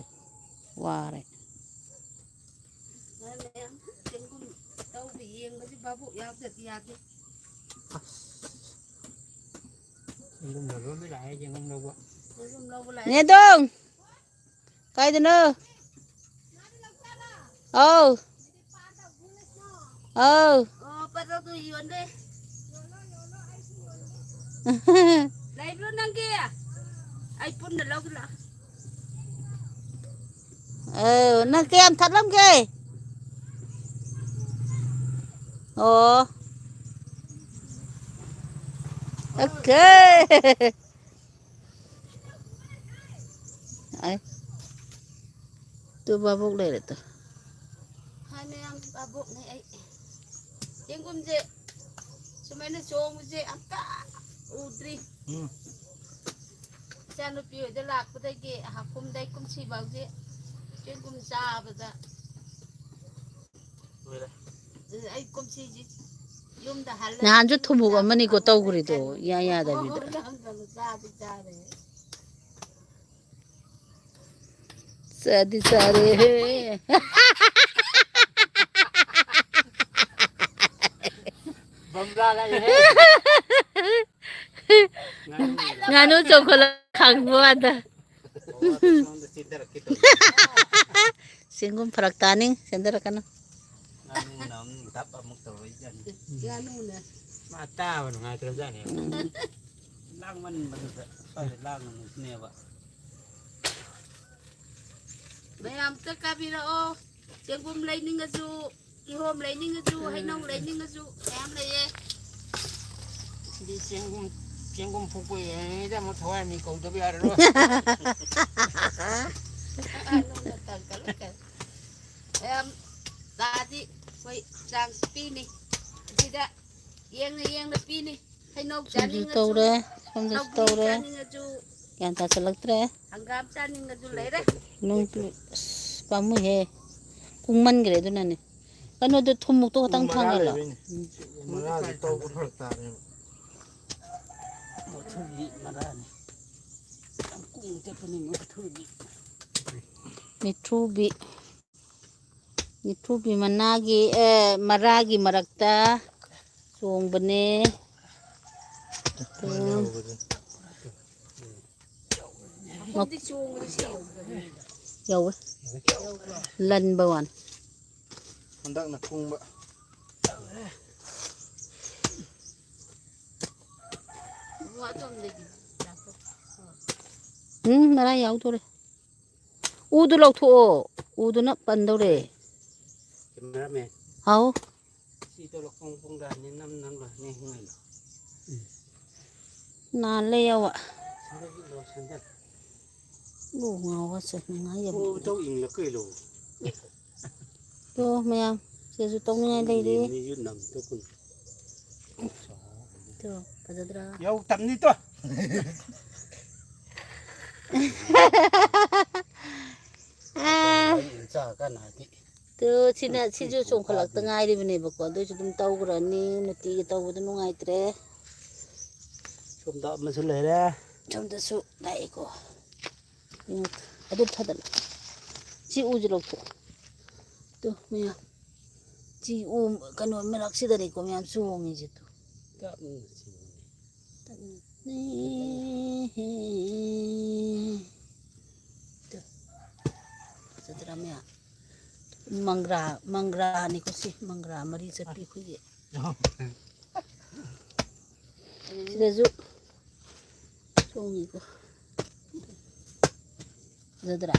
ꯋꯥꯔꯦ ꯆꯦꯡꯒꯨꯝ ꯇꯧꯕ ꯌꯦꯡꯕꯁꯤ ꯕꯥꯕꯣꯛ ꯌꯥꯎꯗꯗꯤ ꯌꯥꯗꯦ ꯅꯦꯗꯣꯡ ꯀꯥꯏꯗꯅꯣ ꯑꯧ ꯑꯧ ꯂꯩꯕ꯭ꯔꯣ ꯅꯪꯒꯤ ꯑꯩ ꯄꯨꯟꯅ ꯂꯧꯒꯦ ꯂꯥꯛꯑꯣ ꯅꯪ ꯀꯌꯥꯝ ꯊꯠꯂꯝꯒꯦ ꯑꯣ ꯑꯣꯀꯦ ꯇꯨ ꯕꯥꯕꯣꯛ ꯂꯩꯔꯦ ꯇꯨ ꯍꯥꯏ ꯃꯌꯥꯝ ꯕꯥꯕꯣꯛꯅꯦ ꯑꯩ ꯆꯦꯡꯒꯨꯝꯁꯦ ꯁꯨꯃꯥꯏꯅ ꯆꯣꯡꯕꯁꯦ ꯑꯝꯇ ꯎꯗ꯭ꯔꯤ ꯏꯆꯥꯅꯨꯄꯤ ꯍꯣꯏꯗ ꯂꯥꯛꯄꯗꯒꯤ ꯍꯥꯀꯨꯝꯗꯩ ꯀꯨꯝꯁꯤꯐꯥꯎꯁꯦ ꯆꯦꯡꯒꯨꯝ ꯆꯥꯕꯗ ꯑꯩ ꯀꯨꯝꯁꯤꯁꯤ ꯌꯨꯝꯗ ꯅꯍꯥꯟꯁꯨ ꯊꯨꯝꯃꯣꯛ ꯑꯃꯅꯤꯀꯣ ꯇꯧꯈ꯭ꯔꯤꯗꯣ ꯏꯌꯥ ꯌꯥꯗꯕꯤꯗ ꯆꯥꯗꯤ ꯆꯥꯔꯦꯍꯦ ꯉꯥꯅꯨ ꯆꯣꯡꯈꯠꯂ ꯈꯪꯕ ꯋꯥꯗ ꯆꯦꯡꯒꯨꯝ ꯐꯔꯛ ꯇꯥꯅꯤ ꯆꯦꯟꯊꯔꯛꯀꯅꯨ ꯉꯥꯅꯨꯅ ꯃꯥ ꯇꯥꯕ ꯅꯨꯡꯉꯥꯏꯇ꯭ꯔꯕꯖꯥꯠꯅꯦ ꯂꯥꯡꯃꯟꯕꯗꯨꯗ ꯁ꯭ꯋꯥꯏꯗ ꯂꯥꯡꯒꯅꯨꯁꯤꯅꯦꯕ ꯃꯌꯥꯝ ꯑꯝꯇ ꯀꯥꯕꯤꯔꯛꯑꯣ ꯆꯦꯡꯒꯨꯝ ꯂꯩꯅꯤꯡꯉꯁꯨ ꯀꯤꯍꯣꯝ ꯂꯩꯅꯤꯡꯉꯁꯨ ꯍꯩꯅꯧ ꯂꯩꯅꯤꯡꯉꯁꯨ ꯃꯌꯥꯝ ꯂꯩꯌꯦ ꯁꯤꯗꯤ ꯆꯦꯡꯒꯨꯝ ꯐꯨꯛꯄ ꯌꯦꯡꯉꯤꯉꯩꯗ ꯑꯃꯨꯛ ꯊꯋꯥꯏꯅꯤ ꯀꯧꯗꯕ ꯌꯥꯔꯔꯣꯏ ꯃꯌꯥꯝ ꯂꯥꯛꯑꯗꯤ ꯑꯩꯈꯣꯏ ꯆꯥꯟꯁ ꯄꯤꯅꯤ ꯁꯤꯗ ꯌꯦꯡꯅ ꯄꯤꯅꯤ ꯍꯩꯅꯧ ꯆꯥꯅꯤꯡꯉꯁꯨ ꯁꯧꯒ꯭ꯔꯤ ꯆꯥꯅꯤꯡꯉꯁꯨ ꯒ꯭ꯌꯥꯟ ꯇꯥꯁꯜꯂꯛꯇ꯭ꯔꯦ ꯍꯪꯒꯥꯝ ꯆꯥꯅꯤꯡꯉꯁꯨ ꯂꯩꯔꯦ ꯄꯥꯝꯃꯨꯏꯍꯦ ꯀꯨꯡꯃꯟꯈ꯭ꯔꯦ ꯑꯗꯨꯅꯅꯦ ꯀꯩꯅꯣꯗꯣ ꯊꯨꯝꯃꯨꯛꯇꯣ ꯈꯛꯇꯪ ꯊꯥꯡꯒꯠꯂꯣ ꯃꯔꯥꯗꯤ ꯇꯧꯕ ꯐꯔꯛ ꯇꯥꯔꯦꯕ ꯃꯊꯨꯕꯤ ꯃꯔꯥꯅꯤ ꯌꯥꯝ ꯀꯨꯏꯅ ꯆꯠꯄꯅꯤ ꯃꯊꯨꯕꯤ ꯃꯤꯊ꯭ꯔꯨꯕꯤ ꯃꯅꯥꯒꯤ ꯃꯔꯥꯒꯤ ꯃꯔꯛꯇ ꯆꯣꯡꯕꯅꯦ ꯌꯧꯋꯦ ꯂꯟꯕ ꯋꯥꯅꯤ ꯍꯟꯗꯛꯅ ꯀꯨꯡꯕ ꯃꯔꯥ ꯌꯥꯎꯗꯣꯔꯦ ꯎꯗꯨ ꯂꯧꯊꯣꯛꯑꯣ ꯎꯗꯨꯅ ꯄꯟꯗꯧꯔꯦ ꯀꯦꯃꯦꯔꯥꯃꯦꯟ ꯍꯥꯎ ꯁꯤꯗꯣ ꯂꯧꯈꯣꯡ ꯄꯨꯡꯗꯥꯅꯤ ꯅꯝ ꯂꯣꯏꯅꯦ ꯍꯨꯡꯉꯩꯅꯣ ꯅꯥꯜꯂꯦ ꯌꯥꯎꯋ ꯁꯟꯗꯒꯤ ꯂꯣ ꯁꯟꯗ ꯂꯨ ꯉꯥꯎꯒ ꯆꯠꯅꯤꯡꯉꯥꯏ ꯌꯥꯝ ꯇꯧ ꯏꯪꯂ ꯀꯩꯂꯣ ꯇꯣ ꯃꯌꯥꯝ ꯁꯤꯁꯨ ꯇꯧꯅꯤꯡꯉꯥꯏ ꯂꯩꯔꯤ ꯃꯤꯁꯨ ꯅꯝꯗ ꯀꯨꯟ ꯇꯣ ꯐꯖꯗ꯭ꯔꯥ ꯌꯧ ꯇꯝꯅꯤ ꯇꯣ ꯆꯥ ꯀꯥꯟꯅꯗꯤ ꯇꯣ ꯁꯤꯁꯨ ꯆꯣꯡꯈꯠꯂꯛꯇ ꯉꯥꯏꯔꯤꯕꯅꯦꯕꯀꯣ ꯑꯗꯨꯏꯁꯨ ꯑꯗꯨꯝ ꯇꯧꯈ꯭ꯔꯅꯤ ꯅꯨꯡꯇꯤꯒꯤ ꯇꯧꯕꯗ ꯅꯨꯡꯉꯥꯏꯇ꯭ꯔꯦ ꯁꯣꯝꯗ ꯑꯃꯁꯨ ꯂꯩꯔꯦ ꯁꯣꯝꯗꯁꯨ ꯂꯥꯛꯑꯦꯀꯣ ꯑꯗꯨ ꯊꯥꯗꯠꯂꯣ ꯁꯤ ꯎꯁꯨ ꯂꯧꯊꯣꯛꯑꯣ ꯇꯣ ꯃꯌꯥꯝ ꯁꯤ ꯎ ꯀꯩꯅꯣ ꯃꯔꯛꯁꯤꯗꯅꯤꯀꯣ ꯃꯌꯥꯝ ꯆꯣꯡꯉꯤꯁꯦ ꯇꯣ ꯐꯖꯗ꯭ꯔꯥ ꯃꯌꯥꯝ ꯃꯪꯒ꯭ꯔꯥꯅꯤꯀꯣ ꯁꯤ ꯃꯪꯒ꯭ꯔꯥ ꯃꯔꯤ ꯆꯠꯄꯤ ꯑꯩꯈꯣꯏꯒꯤ ꯁꯤꯗꯁꯨ ꯆꯣꯡꯉꯤꯀꯣ ꯐꯖꯗ꯭ꯔꯥ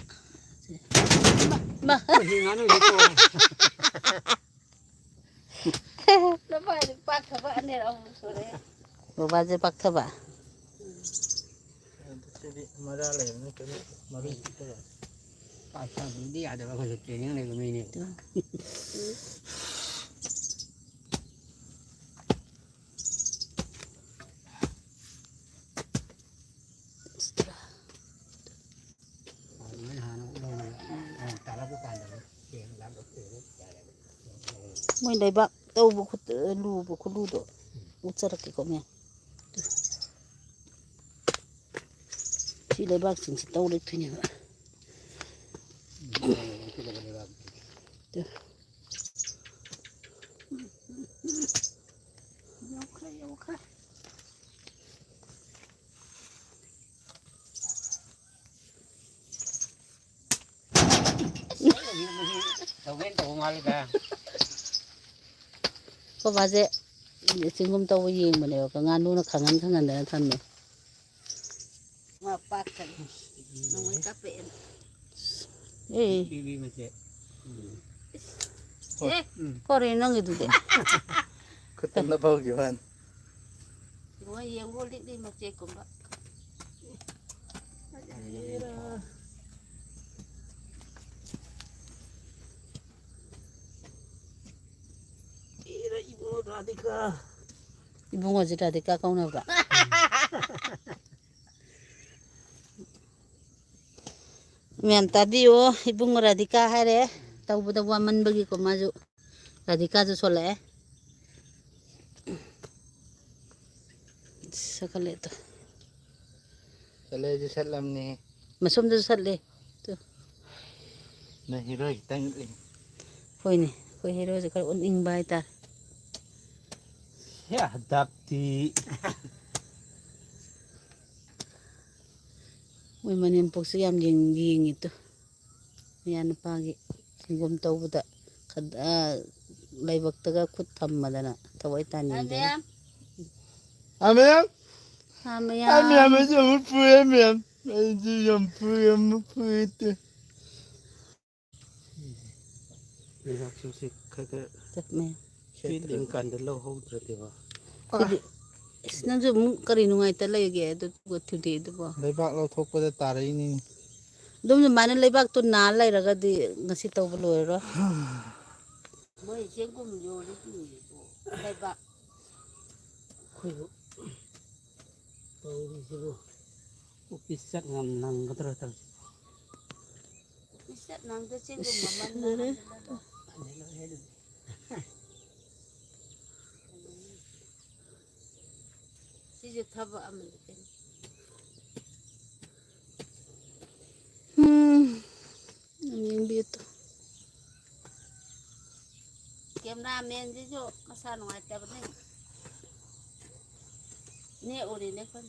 ꯕꯕꯥꯁꯦ ꯄꯥꯛꯊꯕ ꯃꯔꯥ ꯂꯩꯕꯅꯤ ꯀꯩꯅꯣ ꯃꯔꯨ ꯄꯤꯛꯄꯒ ꯄꯥꯊꯕꯗꯤ ꯌꯥꯗꯕ ꯑꯩꯈꯣꯏꯁꯨ ꯇ꯭ꯔꯦꯅꯤꯡ ꯂꯩꯕ ꯃꯤꯅꯦ ꯃꯣꯏ ꯂꯩꯕꯥꯛ ꯇꯧꯕ ꯂꯨꯕ ꯈꯨꯠꯂꯨꯗꯣ ꯎꯠꯆꯔꯛꯀꯦꯀꯣ ꯃꯌꯥꯝ ꯁꯤ ꯂꯩꯕꯥꯛꯁꯤꯡꯁꯤ ꯇꯧ ꯂꯩꯊꯣꯏꯅꯦꯕ ꯌꯧꯈ꯭ꯔꯦ ꯕꯕꯥꯁꯦ ꯆꯤꯡꯒꯨꯝ ꯇꯧꯕ ꯌꯦꯡꯕꯅꯦꯕ ꯉꯥꯅꯨꯅ ꯈꯪꯍꯟꯗꯅ ꯊꯝꯃꯦ ꯅꯣꯡꯃꯩ ꯀꯥꯞꯄꯛꯑꯦꯅ ꯀꯣꯔꯦ ꯅꯪꯒꯤꯗꯨꯗꯤ ꯈꯨꯠꯇꯨꯝꯗ ꯐꯧꯈꯤꯕ ꯋꯥꯅꯤ ꯃꯣꯏ ꯌꯦꯡꯉꯣ ꯂꯤꯛꯂꯤ ꯃꯆꯦꯠꯀꯨꯝꯕ 이붕어지 라디까 까우나보다. ꯃꯌꯥꯝ ꯇꯥꯕꯤꯌꯣ ꯏꯕꯨꯡꯉꯣ ꯔꯥꯙꯤꯀꯥ ꯍꯥꯏꯔꯦ ꯇꯧꯕꯗ ꯋꯥꯃꯟꯕꯒꯤꯀꯣ ꯃꯥꯁꯨ ꯔꯥꯙꯤꯀꯥꯁꯨ ꯁꯣꯜꯂꯛꯑꯦ ꯁꯀꯠꯂꯦ ꯆꯠꯂꯦꯁꯨ ꯁꯠꯂꯝꯅꯤ ꯃꯁꯣꯝꯗꯁꯨ ꯁꯠꯂꯦ ꯅ ꯍꯤꯔꯣ ꯈꯤꯇꯪ ꯍꯣꯏꯅꯦ ꯑꯩꯈꯣꯏ ꯍꯦꯔꯣꯁꯦ ꯈꯔ ꯎꯠꯅꯤꯡꯕ ꯍꯥꯏꯇꯥꯔꯦ ꯍꯟꯗꯛꯇꯤ ꯃꯣꯏ ꯃꯅꯦꯝꯄꯣꯛꯁꯦ ꯌꯥꯝ ꯌꯦꯡꯉꯤꯗꯣ ꯃꯌꯥ ꯅꯨꯄꯥꯒꯤ ꯁꯪꯒꯣꯝ ꯇꯧꯕꯗ ꯂꯥꯏꯕꯛꯇꯒ ꯈꯨꯠ ꯊꯝꯃꯗꯅ ꯊꯋꯥꯏ ꯇꯥꯅꯤꯡꯗꯦ Amen. ꯃꯌꯥꯝ Amen. I'm free, amen. I'm free, I'm free. ꯂꯩꯕꯥꯛꯁꯤꯡꯁꯤ ꯈꯔ ꯃꯌꯥꯝ ꯄꯤꯛꯂꯤꯉ ꯀꯥꯟꯗ ꯂꯧꯍꯧꯗ꯭ꯔꯗꯤꯕ ꯁꯤꯗꯤ ꯅꯪꯁꯨ ꯑꯃꯨꯛ ꯀꯔꯤ ꯅꯨꯡꯉꯥꯏꯇ ꯂꯩꯒꯦ ꯑꯗꯨꯒ ꯊꯨꯗꯦ ꯑꯗꯨꯕꯣ ꯂꯩꯕꯥꯛ ꯂꯧꯊꯣꯛꯄꯗ ꯇꯥꯔꯛꯏꯅꯤ ꯑꯗꯨꯝ ꯑꯗꯨꯃꯥꯏꯅ ꯂꯩꯕꯥꯛꯇꯣ ꯅꯥ ꯂꯩꯔꯒꯗꯤ ꯉꯁꯤ ꯇꯧꯕ ꯂꯣꯏꯔꯔꯣꯏ ꯃꯣꯏ ꯆꯦꯡꯒꯨꯝ ꯌꯣꯜꯂꯤꯁꯤꯡꯁꯤꯁꯨ ꯂꯩꯕꯥꯛ ꯑꯩꯈꯣꯏꯕꯨ ꯇꯧꯔꯤꯁꯤꯕꯨ ꯑꯣꯐꯤꯁ ꯆꯠ ꯅꯪꯒꯗ꯭ꯔꯥ ꯇꯧꯔꯤꯁꯤ ꯅꯪꯗ ꯆꯦꯡꯒꯨꯝ ꯃꯃꯟꯅ ꯁꯤꯁꯨ ꯊꯕꯛ ꯑꯃꯅꯤ ꯀꯩꯅꯣ ꯌꯦꯡꯕꯤꯌꯨ ꯀꯦꯃꯦꯔꯥꯃꯦꯟꯁꯤꯁꯨ ꯃꯁꯥ ꯅꯨꯡꯉꯥꯏꯇꯕꯅꯤ ꯅꯦ ꯎꯔꯤꯅꯦ ꯀꯣꯟ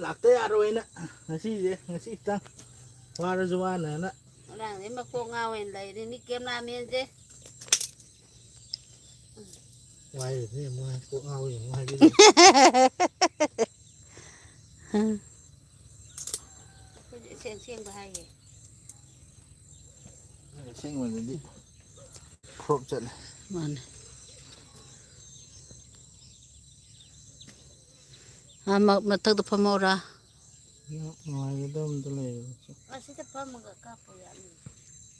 ꯂꯥꯛꯇ ꯌꯥꯔꯣꯏꯅ ꯉꯁꯤꯁꯦ ꯉꯁꯤ ꯈꯤꯇꯪ ꯋꯥꯔꯁꯨ ꯋꯥꯅꯅ ꯉꯔꯥꯡꯗꯩ ꯃꯀꯣꯛ ꯉꯥꯎꯋꯦꯅ ꯂꯩꯔꯤꯅꯤ ꯀꯦꯃꯦꯔꯥꯃꯦꯟꯁꯦ ꯋꯥꯏꯔꯤꯕꯅꯤ ꯑꯃꯨꯛ ꯀꯣꯛ ꯉꯥꯎꯋꯤ ꯑꯃꯨꯛ ꯍꯥꯏꯕꯤꯔꯛꯑꯦ ꯑꯩꯈꯣꯏꯁꯦ ꯑꯁꯦꯡ ꯑꯁꯦꯡꯕ ꯍꯥꯏꯌꯦ ꯑꯁꯦꯡꯕꯗꯗꯤ ꯐ꯭ꯂꯣꯞ ꯆꯠꯂꯦ ꯃꯥꯅꯦ ꯃꯊꯛꯇ ꯐꯝꯍꯧꯔꯥ ꯅꯨꯡꯉꯥꯏꯒꯗꯕ ꯑꯝꯇ ꯂꯩꯌꯦ ꯑꯁꯤꯗ ꯐꯝꯃꯒ ꯀꯥꯞꯄ ꯌꯥꯅꯤ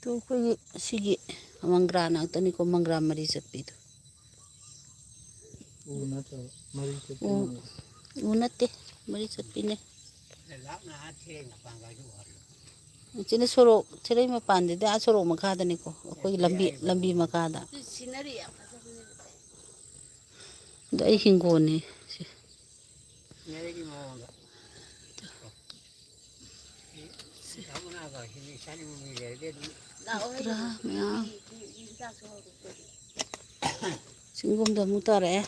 ꯇꯣ ꯑꯩꯈꯣꯏꯒꯤ ꯁꯤꯒꯤ ꯃꯪꯒ꯭ꯔꯥ ꯉꯥꯛꯇꯅꯤꯀꯣ ꯃꯪꯒ꯭ꯔꯥ ꯃꯔꯤ ꯆꯠꯄꯤꯗꯣ ꯎ ꯅꯠꯇꯕ ꯃꯔꯤ ꯆꯠꯄꯤꯅꯤ ꯎ ꯅꯠꯇꯦ ꯃꯔꯤ ꯆꯠꯄꯤꯅꯦ ꯁꯤꯅ ꯁꯣꯔꯣꯛ ꯁꯤꯔꯩ ꯃꯄꯥꯟꯗꯗꯤ ꯑꯥ ꯁꯣꯔꯣꯛ ꯃꯈꯥꯗꯅꯤꯀꯣ ꯑꯩꯈꯣꯏꯒꯤ ꯂꯝꯕꯤ ꯃꯈꯥꯗ ꯁꯤꯅꯔꯤ ꯌꯥꯝ ꯐꯖꯕꯅꯦ ꯑꯗꯣ ꯑꯩ ꯍꯤꯡꯒꯣꯜꯅꯤ ꯁꯤꯅꯔꯤꯒꯤ ꯃꯑꯣꯡꯗ ꯇ꯭ꯔꯥ ꯃꯌꯥꯝ ꯆꯤꯡꯒꯨꯝꯗ ꯑꯃꯨꯛ ꯇꯥꯔꯛꯑꯦ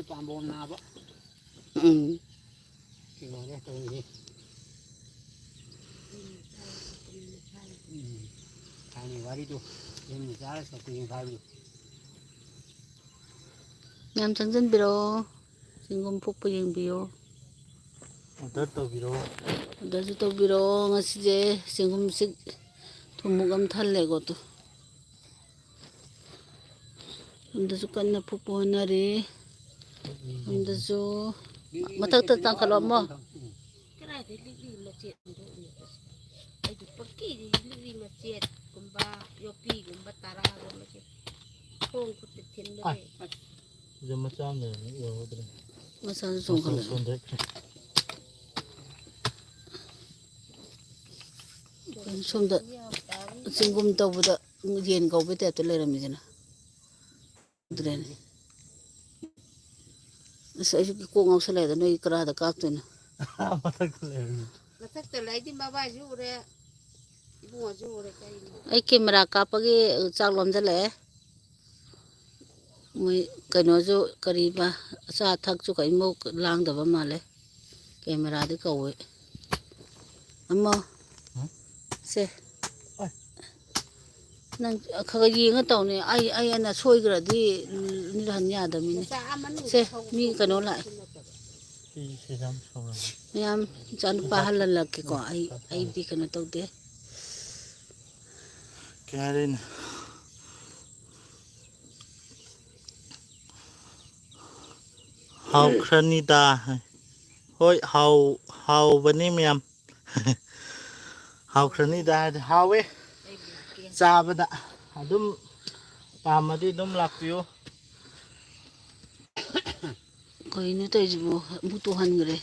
ꯄꯥꯝꯕꯣꯝ ꯅꯥꯕ ꯎꯝ ꯀꯩꯅꯣꯅꯦ ꯇꯧꯔꯤꯁꯦ ꯊꯥꯏꯅ ꯋꯥꯔꯤꯗꯣ ꯌꯨꯝꯗ ꯆꯥꯔ ꯆꯠꯄꯤꯅ ꯍꯥꯏꯕꯗꯣ ꯌꯥꯝ ꯆꯪꯁꯤꯟꯕꯤꯔꯛꯑꯣ ꯆꯤꯡꯒꯨꯝ ꯐꯨꯛꯄ ꯌꯦꯡꯕꯤꯌꯣ ꯑꯣꯗꯔ ꯇꯧꯕꯤꯔꯛꯑꯣ ꯑꯣꯗꯔꯁꯨ ꯇꯧꯕꯤꯔꯛꯑꯣ ꯉꯁꯤꯁꯦ ꯆꯦꯡꯒꯨꯝꯁꯤ ꯊꯨꯝꯃꯨꯛ ꯑꯃ ꯊꯜꯂꯦꯀꯣ ꯇꯨ ꯁꯣꯝꯗꯁꯨ ꯀꯟꯅ ꯐꯨꯛꯄ ꯍꯣꯠꯅꯔꯤ ꯁꯣꯝꯗꯁꯨ ꯃꯊꯛꯇ ꯇꯥꯡꯈꯠꯂꯣ ꯑꯃꯣ ꯀꯗꯥꯏꯗꯩ ꯂꯤꯛꯂꯤ ꯃꯆꯦꯠ ꯑꯩꯗꯤ ꯄꯪꯀꯤꯗꯤ ꯂꯤꯛꯂꯤ ꯃꯆꯦꯠꯀꯨꯝꯕ ꯌꯣꯄꯤꯒꯨꯝꯕ ꯇꯔꯥꯒꯨꯝꯕꯁꯦ ꯈꯣꯡ ꯈꯨꯠꯇ ꯊꯤꯟꯕꯗꯩ ꯁꯤꯗ ꯃꯆꯥ ꯑꯃ ꯂꯩꯔꯝꯃꯤ ꯎꯍꯧꯗ꯭ꯔꯦ ꯃꯆꯥꯁꯨ ꯃꯁꯜ ꯆꯣꯡꯈꯠꯂꯛꯑꯦ ꯁꯣꯟꯊꯈ꯭ꯔꯦ ꯁꯣꯝꯗ ꯆꯤꯡꯒꯨꯝ ꯇꯧꯕꯗ ꯌꯦꯟ ꯀꯧꯕꯩ ꯇꯥꯏꯞꯇ ꯂꯩꯔꯝꯃꯤꯗꯅ ꯎꯗ꯭ꯔꯦꯅꯦ ꯑꯁ ꯑꯩꯁꯨ ꯀꯣꯛ ꯉꯥꯎꯁꯜꯂꯛꯑꯦꯗ ꯅꯣꯏ ꯀꯔꯥꯗ ꯀꯥꯞꯇꯣꯏꯅꯣ ꯃꯊꯛꯇ ꯂꯩꯔꯝꯃꯤ ꯃꯊꯛꯇ ꯂꯩꯗꯤ ꯃꯕꯥꯏꯁꯨ ꯎꯔꯦ ꯏꯕꯨꯡꯉꯣꯁꯨ ꯎꯔꯦ ꯀꯩꯅꯣ ꯑꯩ ꯀꯦꯃꯦꯔꯥ ꯀꯥꯞꯄꯒꯤ ꯆꯥꯛ ꯂꯣꯝꯖꯜꯂꯛꯑꯦ ꯃꯣꯏ ꯀꯩꯅꯣꯁꯨ ꯀꯔꯤꯕ ꯑꯆꯥ ꯑꯊꯛꯁꯨ ꯀꯔꯤꯃꯧ ꯂꯥꯡꯗꯕ ꯃꯥꯜꯂꯦ ꯀꯦꯃꯦꯔꯥꯗꯤ ꯀꯧꯋꯦ ꯑꯃ ꯁꯦ ꯅꯪ ꯈꯔ ꯌꯦꯡꯉ ꯇꯧꯅꯦ ꯑꯩꯅ ꯁꯣꯏꯈ꯭ꯔꯗꯤ ꯍꯟ ꯌꯥꯗꯕꯅꯤꯅꯦ ꯁꯦ ꯃꯤ ꯀꯩꯅꯣ ꯂꯥꯛꯑꯦ ꯃꯌꯥꯝ ꯏꯆꯥꯅꯨꯄꯥ ꯍꯜꯍꯜꯂꯛꯀꯦꯀꯣ ꯑꯩꯗꯤ ꯀꯩꯅꯣ ꯇꯧꯗꯦ ꯀꯌꯥꯔꯦꯅ ꯍꯥꯎꯈ꯭ꯔꯅꯤꯗ ꯍꯣꯏ ꯍꯥꯎꯕꯅꯤ ꯃꯌꯥꯝ ꯍꯥꯎꯈ꯭ꯔꯅꯤꯗ ꯍꯥꯏꯗꯤ ꯍꯥꯎꯋꯦ ꯆꯥꯕꯗ ꯑꯗꯨꯝ ꯄꯥꯝꯃꯗꯤ ꯑꯗꯨꯝ ꯂꯥꯛꯄꯤꯌꯨ ꯀꯩꯅꯣ ꯇꯧꯔꯤꯁꯤꯕꯨ ꯑꯃꯨꯛ ꯇꯨꯍꯟꯈ꯭ꯔꯦ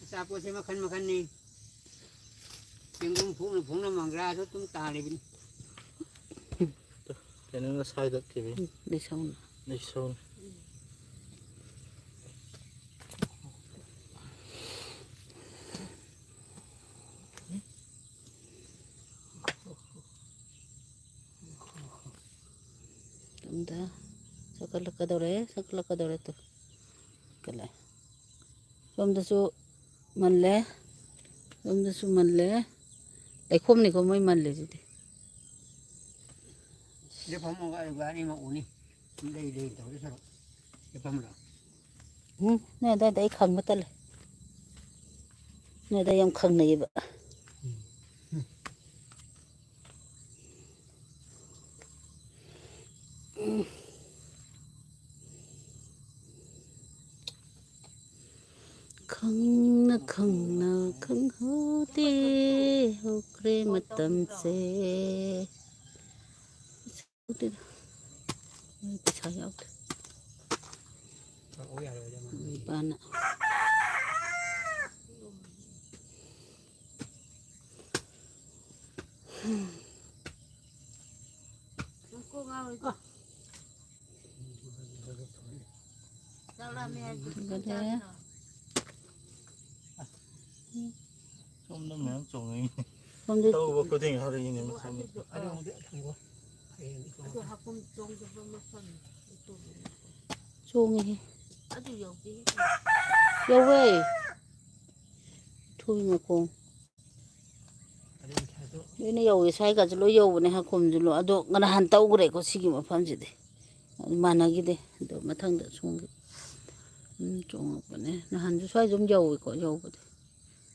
ꯑꯆꯥꯄꯣꯠꯁꯦ ꯃꯈꯟ ꯃꯈꯟꯅꯤ ꯆꯦꯡꯒꯨꯝ ꯐꯨꯛꯅ ꯃꯪꯒ꯭ꯔꯥꯁꯨ ꯑꯗꯨꯝ ꯇꯥꯜꯂꯤꯕꯅꯤ ꯀꯩꯅꯣꯅ ꯁꯥꯏꯗꯠꯈꯤꯕꯅꯤ ꯂꯩꯁꯧꯅ ꯂꯩꯁꯧꯅ ꯁꯣꯝꯗ ꯁꯀꯠꯂꯛꯀꯗꯧꯔꯦ ꯇꯨ ꯀꯠꯂꯛꯑꯦ ꯁꯣꯝꯗꯁꯨ ꯃꯜꯂꯦ ꯁꯣꯝꯗꯁꯨ ꯃꯜꯂꯦ ꯂꯩꯈꯣꯝꯅꯤꯀꯣ ꯃꯣꯏ ꯃꯜꯂꯤꯁꯤꯗꯤ ꯁꯤꯗ ꯐꯝꯃꯒ ꯑꯩ ꯑꯅꯤꯃꯛ ꯎꯅꯤ ꯂꯩ ꯇꯧꯔꯤ ꯁꯔꯨꯛ ꯁꯤꯗ ꯐꯝꯃꯒ ꯅꯣꯏ ꯑꯗꯨꯋꯥꯏꯗ ꯑꯩ ꯈꯪꯕ ꯇꯜꯂꯦ ꯅꯣꯏ ꯑꯗꯨꯋꯥꯏ ꯌꯥꯝ ꯈꯪꯅꯩꯌꯦꯕ ꯈꯪꯅ ꯈꯪꯅ ꯈꯪꯍꯧꯗꯦ ꯍꯧꯈ꯭ꯔꯦ ꯃꯇꯝꯁꯦ ꯄꯩꯁꯥ ꯌꯥꯎꯗꯦ ꯏꯄꯥꯅ ꯁꯣꯝꯗ ꯃꯌꯥꯝ ꯆꯣꯡꯉꯤ ꯁꯣꯝꯗ ꯇꯧꯕ ꯈꯨꯗꯤꯡ ꯍꯧꯔꯛꯏꯅꯦ ꯃꯁꯥ ꯆꯣꯡꯉꯦꯍꯦ ꯌꯧꯋꯦ ꯊꯨꯏ ꯃꯈꯣꯡ ꯂꯣꯏꯅ ꯌꯧꯋꯦ ꯁ꯭ꯋꯥꯏꯒꯁꯨ ꯂꯣꯏ ꯌꯧꯕꯅꯦ ꯍꯥꯀꯨꯝꯁꯨ ꯂꯣꯏ ꯑꯗꯣ ꯅꯍꯥꯟ ꯇꯧꯈ꯭ꯔꯦꯀꯣ ꯁꯤꯒꯤ ꯃꯐꯝꯁꯤꯗꯤ ꯃꯥꯟꯅꯈꯤꯗꯦ ꯑꯗꯣ ꯃꯊꯪꯗ ꯁꯣꯝꯒꯤ ꯆꯣꯡꯉꯛꯄꯅꯦ ꯅꯍꯥꯟꯁꯨ ꯁ꯭ꯋꯥꯏꯁꯨ ꯑꯗꯨꯝ ꯌꯧꯋꯦꯀꯣ ꯌꯧꯕꯗꯤ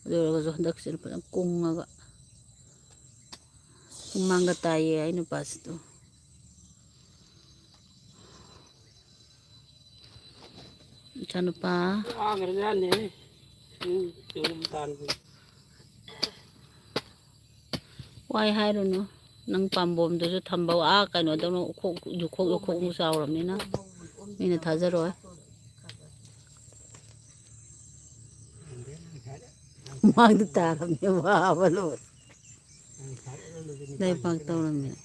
ꯑꯗꯨ ꯑꯣꯏꯔꯒꯁꯨ ꯍꯟꯗꯛꯁꯤꯅ ꯐꯖꯅ ꯀꯨꯡꯉꯒ ꯁꯨꯃꯥꯡꯒ ꯇꯥꯏꯌꯦ ꯑꯩ ꯅꯨꯄꯥꯁꯤꯗꯣ ꯏꯆꯥꯅꯨꯄꯥ ꯋꯥꯏ ꯍꯥꯏꯔꯨꯅꯨ ꯅꯪ ꯄꯥꯝꯕꯣꯝꯗꯨꯁꯨ ꯊꯝꯕ ꯀꯩꯅꯣꯗꯧꯅ ꯌꯨꯈꯣꯛ ꯌꯨꯈꯣꯛꯃꯨꯛ ꯆꯥꯎꯔꯕꯅꯤꯅ ꯃꯤꯅ ꯊꯥꯖꯔꯣꯏ ꯃꯥꯡꯗ ꯇꯥꯔꯕꯅꯦ ꯋꯥꯕ ꯂꯣꯏ ꯂꯩꯕꯥꯛ ꯇꯧꯔꯝꯃꯤꯅ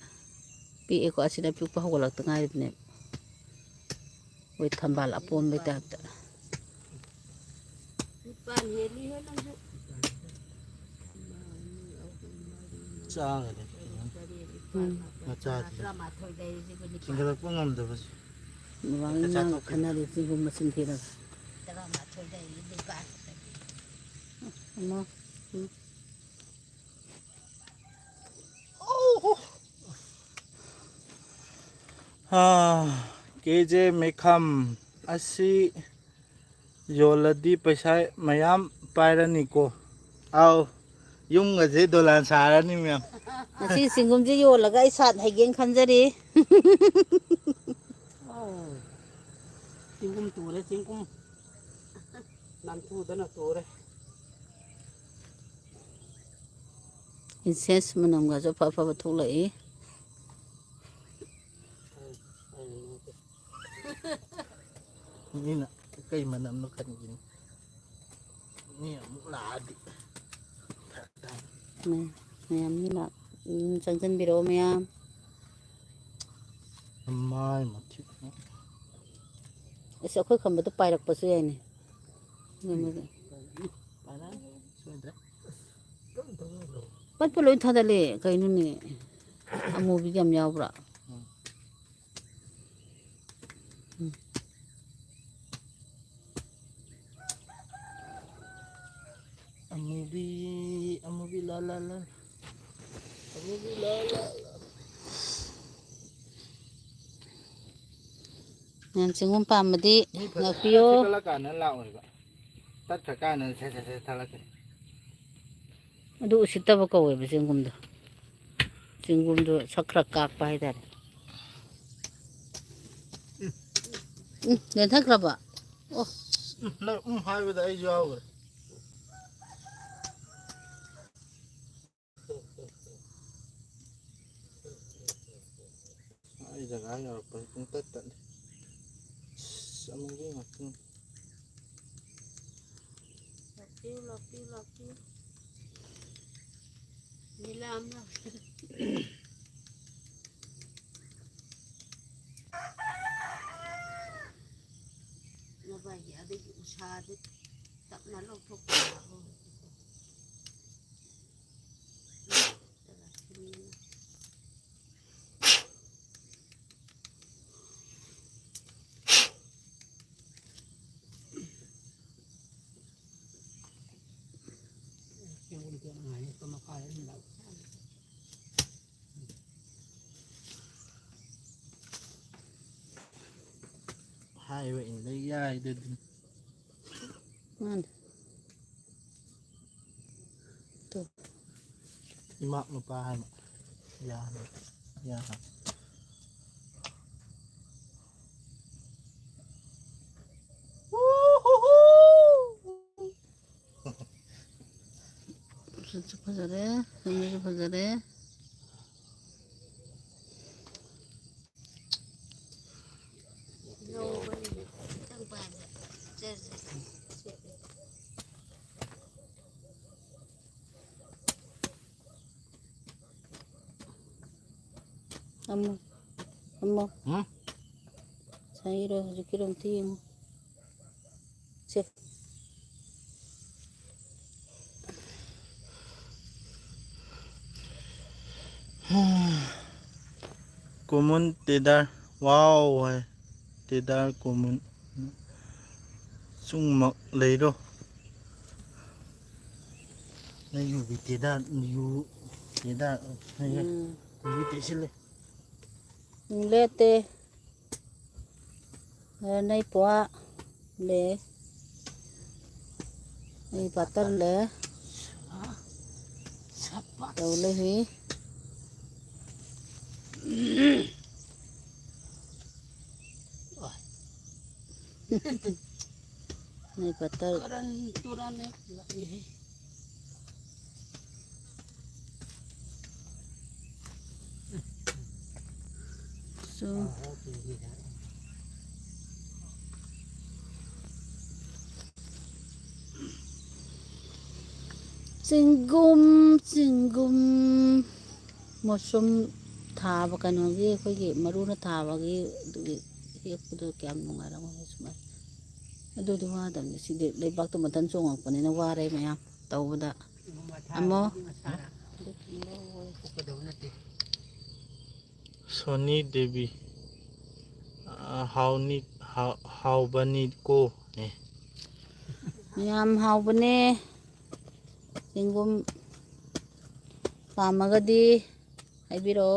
ꯄꯤꯛꯑꯦꯀꯣ ꯑꯁꯤꯅ ꯄꯤꯛꯄ ꯍꯧꯒꯠꯂꯛꯇ ꯉꯥꯏꯔꯤꯕꯅꯦꯕ ꯍꯣꯏ ꯊꯝꯕꯥꯜ ꯑꯄꯣꯝꯕꯩ ꯇꯥꯏꯞꯇ ꯆꯥꯒꯅꯤ ꯃꯆꯥꯗꯤ ꯆꯤꯡꯈꯠꯂꯛꯄ ꯉꯝꯗꯕꯁꯦ ꯃꯃꯥꯡ ꯈꯟꯅꯔꯤ ꯆꯤꯡꯒꯨꯝ ꯃꯁꯤꯡ ꯊꯤꯔꯒ ꯀꯦꯖꯦ ꯃꯦꯈꯝ ꯑꯁꯤ ꯌꯣꯜꯂꯗꯤ ꯄꯩꯁꯥ ꯃꯌꯥꯝ ꯄꯥꯏꯔꯅꯤꯀꯣ ꯑꯥꯎ ꯌꯨꯝꯒꯁꯦ ꯗꯣꯂꯥꯟ ꯁꯥꯔꯅꯤ ꯃꯌꯥꯝ ꯉꯁꯤ ꯆꯤꯡꯒꯨꯝꯁꯦ ꯌꯣꯜꯂꯒ ꯑꯩ ꯁꯥꯠ ꯍꯩꯒꯦꯅ ꯈꯟꯖꯔꯤ ꯆꯤꯡꯒꯨꯝ ꯇꯨꯔꯦ ꯆꯤꯡꯒꯨꯝ ꯅꯝꯐꯨꯗꯅ ꯇꯨꯔꯦ ꯏꯟꯁꯦꯟꯁ ꯃꯅꯝꯒꯁꯨ ꯑꯐ ꯑꯐꯕ ꯊꯣꯛꯂꯛꯏ ꯃꯤꯅ ꯀꯩ ꯃꯅꯝꯅꯣ ꯈꯟꯈꯤꯅꯤ ꯃꯤ ꯑꯃꯨꯛ ꯂꯥꯛꯑꯗꯤ ꯃꯌꯥꯝ ꯆꯪꯁꯤꯟꯕꯤꯔꯛꯑꯣ ꯃꯌꯥꯝ ꯃꯥꯏ ꯃꯊꯤ ꯑꯁ ꯑꯩꯈꯣꯏ ꯈꯝꯕꯗꯣ ꯄꯥꯏꯔꯛꯄꯁꯨ ꯌꯥꯏꯅꯦ ꯄꯠꯄ ꯂꯣꯏ ꯊꯥꯗꯠꯂꯦ ꯀꯩꯅꯣꯅꯦ ꯑꯃꯨꯕꯤꯒ ꯌꯥꯝ ꯌꯥꯎꯕ꯭ꯔꯥ ꯑꯃꯨꯕꯤ ꯑꯃꯨꯕꯤ ꯂꯥ ꯂꯥ ꯂꯥ ꯑꯃꯨꯕꯤ ꯂꯥ ꯂꯥ ꯂꯥ ꯃꯌꯥꯝ ꯆꯤꯡꯒꯨꯝ ꯄꯥꯝꯕꯗꯤ ꯃꯤ ꯐꯖꯅ ꯉꯥꯛꯄꯤꯌꯣ ꯊꯦꯛꯀꯠꯂꯀꯥꯟꯗ ꯂꯥꯛꯑꯣꯏꯕ ꯇꯠꯈ꯭ꯔꯀꯥꯟꯗ ꯁꯦ ꯁꯦ ꯊꯠꯂꯛꯀꯅꯤ ꯑꯗꯨ ꯎꯁꯤꯠꯇꯕ ꯀꯧꯋꯦꯕ ꯆꯦꯡꯒꯨꯝꯗꯣ ꯆꯦꯡꯒꯨꯝꯗꯣ ꯁꯛ ꯈꯔ ꯀꯥꯛꯄ ꯍꯥꯏꯇꯥꯔꯦ ꯂꯦꯟꯊꯈ꯭ꯔꯕ ꯑꯣ ꯅꯪ ꯍꯥꯏꯕꯗ ꯑꯩꯁꯨ ꯌꯥꯎꯈ꯭ꯔꯦ ꯑꯩ ꯖꯒꯥ ꯌꯧꯔꯛꯄꯁꯦ ꯄꯨꯡꯇꯠ ꯇꯠꯂꯦ ꯑꯃꯨꯕꯤ ꯉꯥꯛꯇꯅꯤ ꯂꯥꯛꯄꯤꯌꯨ ꯅꯤꯂꯥꯝ ꯅꯕꯥꯏꯒꯤ ꯑꯗꯒꯤ ꯎꯁꯥꯗꯤ ꯇꯞꯅ ꯂꯧꯊꯣꯛꯄ ꯌꯥꯕ ꯍꯥꯏꯕ ꯏꯟꯕ ꯌꯥꯏꯗꯨꯗꯤ ꯃꯥꯅꯦ ꯏꯃꯥꯛ ꯅꯨꯄꯥ ꯍꯥꯏꯕ ꯌꯥꯅꯤ ꯌꯥ fazare, samir fazare. Amo, sayro, jukirom tim. Chef. Kumun tedar. Wow, tedar kumun. Sung mak lấy đâu. Nàyอยู่bị tedar,อยู่tedar. Này bị tedar xí lên. Lete. Nay poa le. Nay patar le. Tàu le hi. Nay patar. So. Singum mosum thaba kanogi akogi maruna thabagi dugi hekpudo kyam nungaram sumai adudu wadamni sidi leibak to matan chongakpanina ware mayam tawda amo Sony Devi. How bani ko. mayam hawbane singum pamagadi haibiro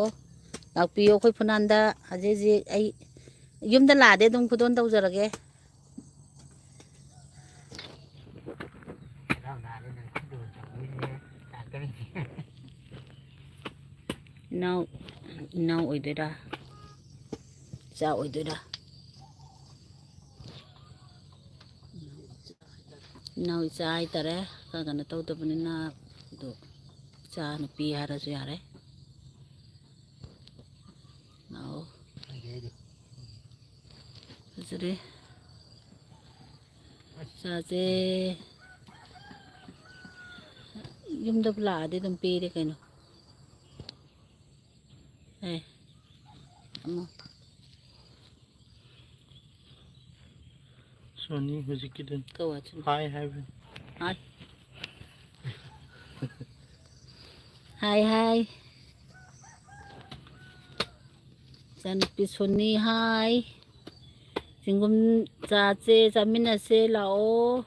lakpiyo khoi phunanda hajeji ai yumda lade dum khudon tawjarage now oidera cha oidera now cha ai tare ka kana tawdabanina do cha nupi harasu yare now fazare chaje yumda lade dum pire kaino amo Sony hujikiden. kawachin Hi heaven. Hi Janpi Sony hi singum chache chaminase lao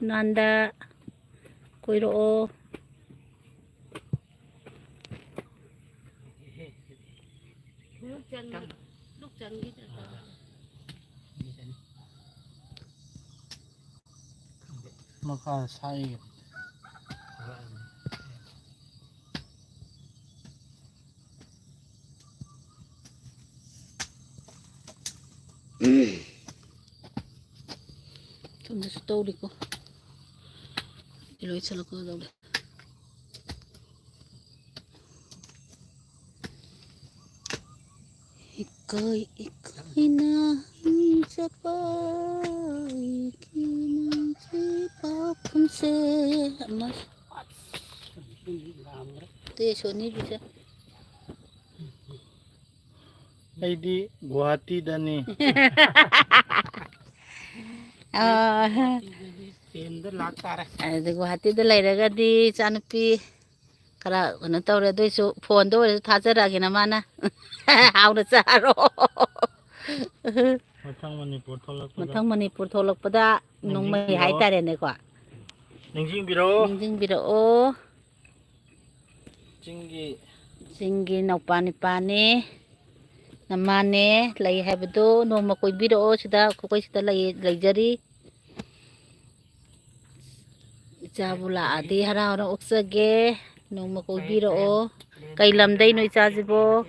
nanda koiro Maka sai. Tunda setau ko Iloi chala ko daw Ikoy na Sapai Papunse Mas Te Sony bisa Di Guwahati dani. Guwahati lairagadi chanupi kara kano tawre doisu phone do thajaraagi na mana hauna charo mathang manipur tholakpada nongmai hai tare ne ko ningjing biro jingi naupani pani namane lai haibado noma koi biro sida koi sida laijari Chabula adi hara hara oksage noma koi biro kai lamdai noi chajibo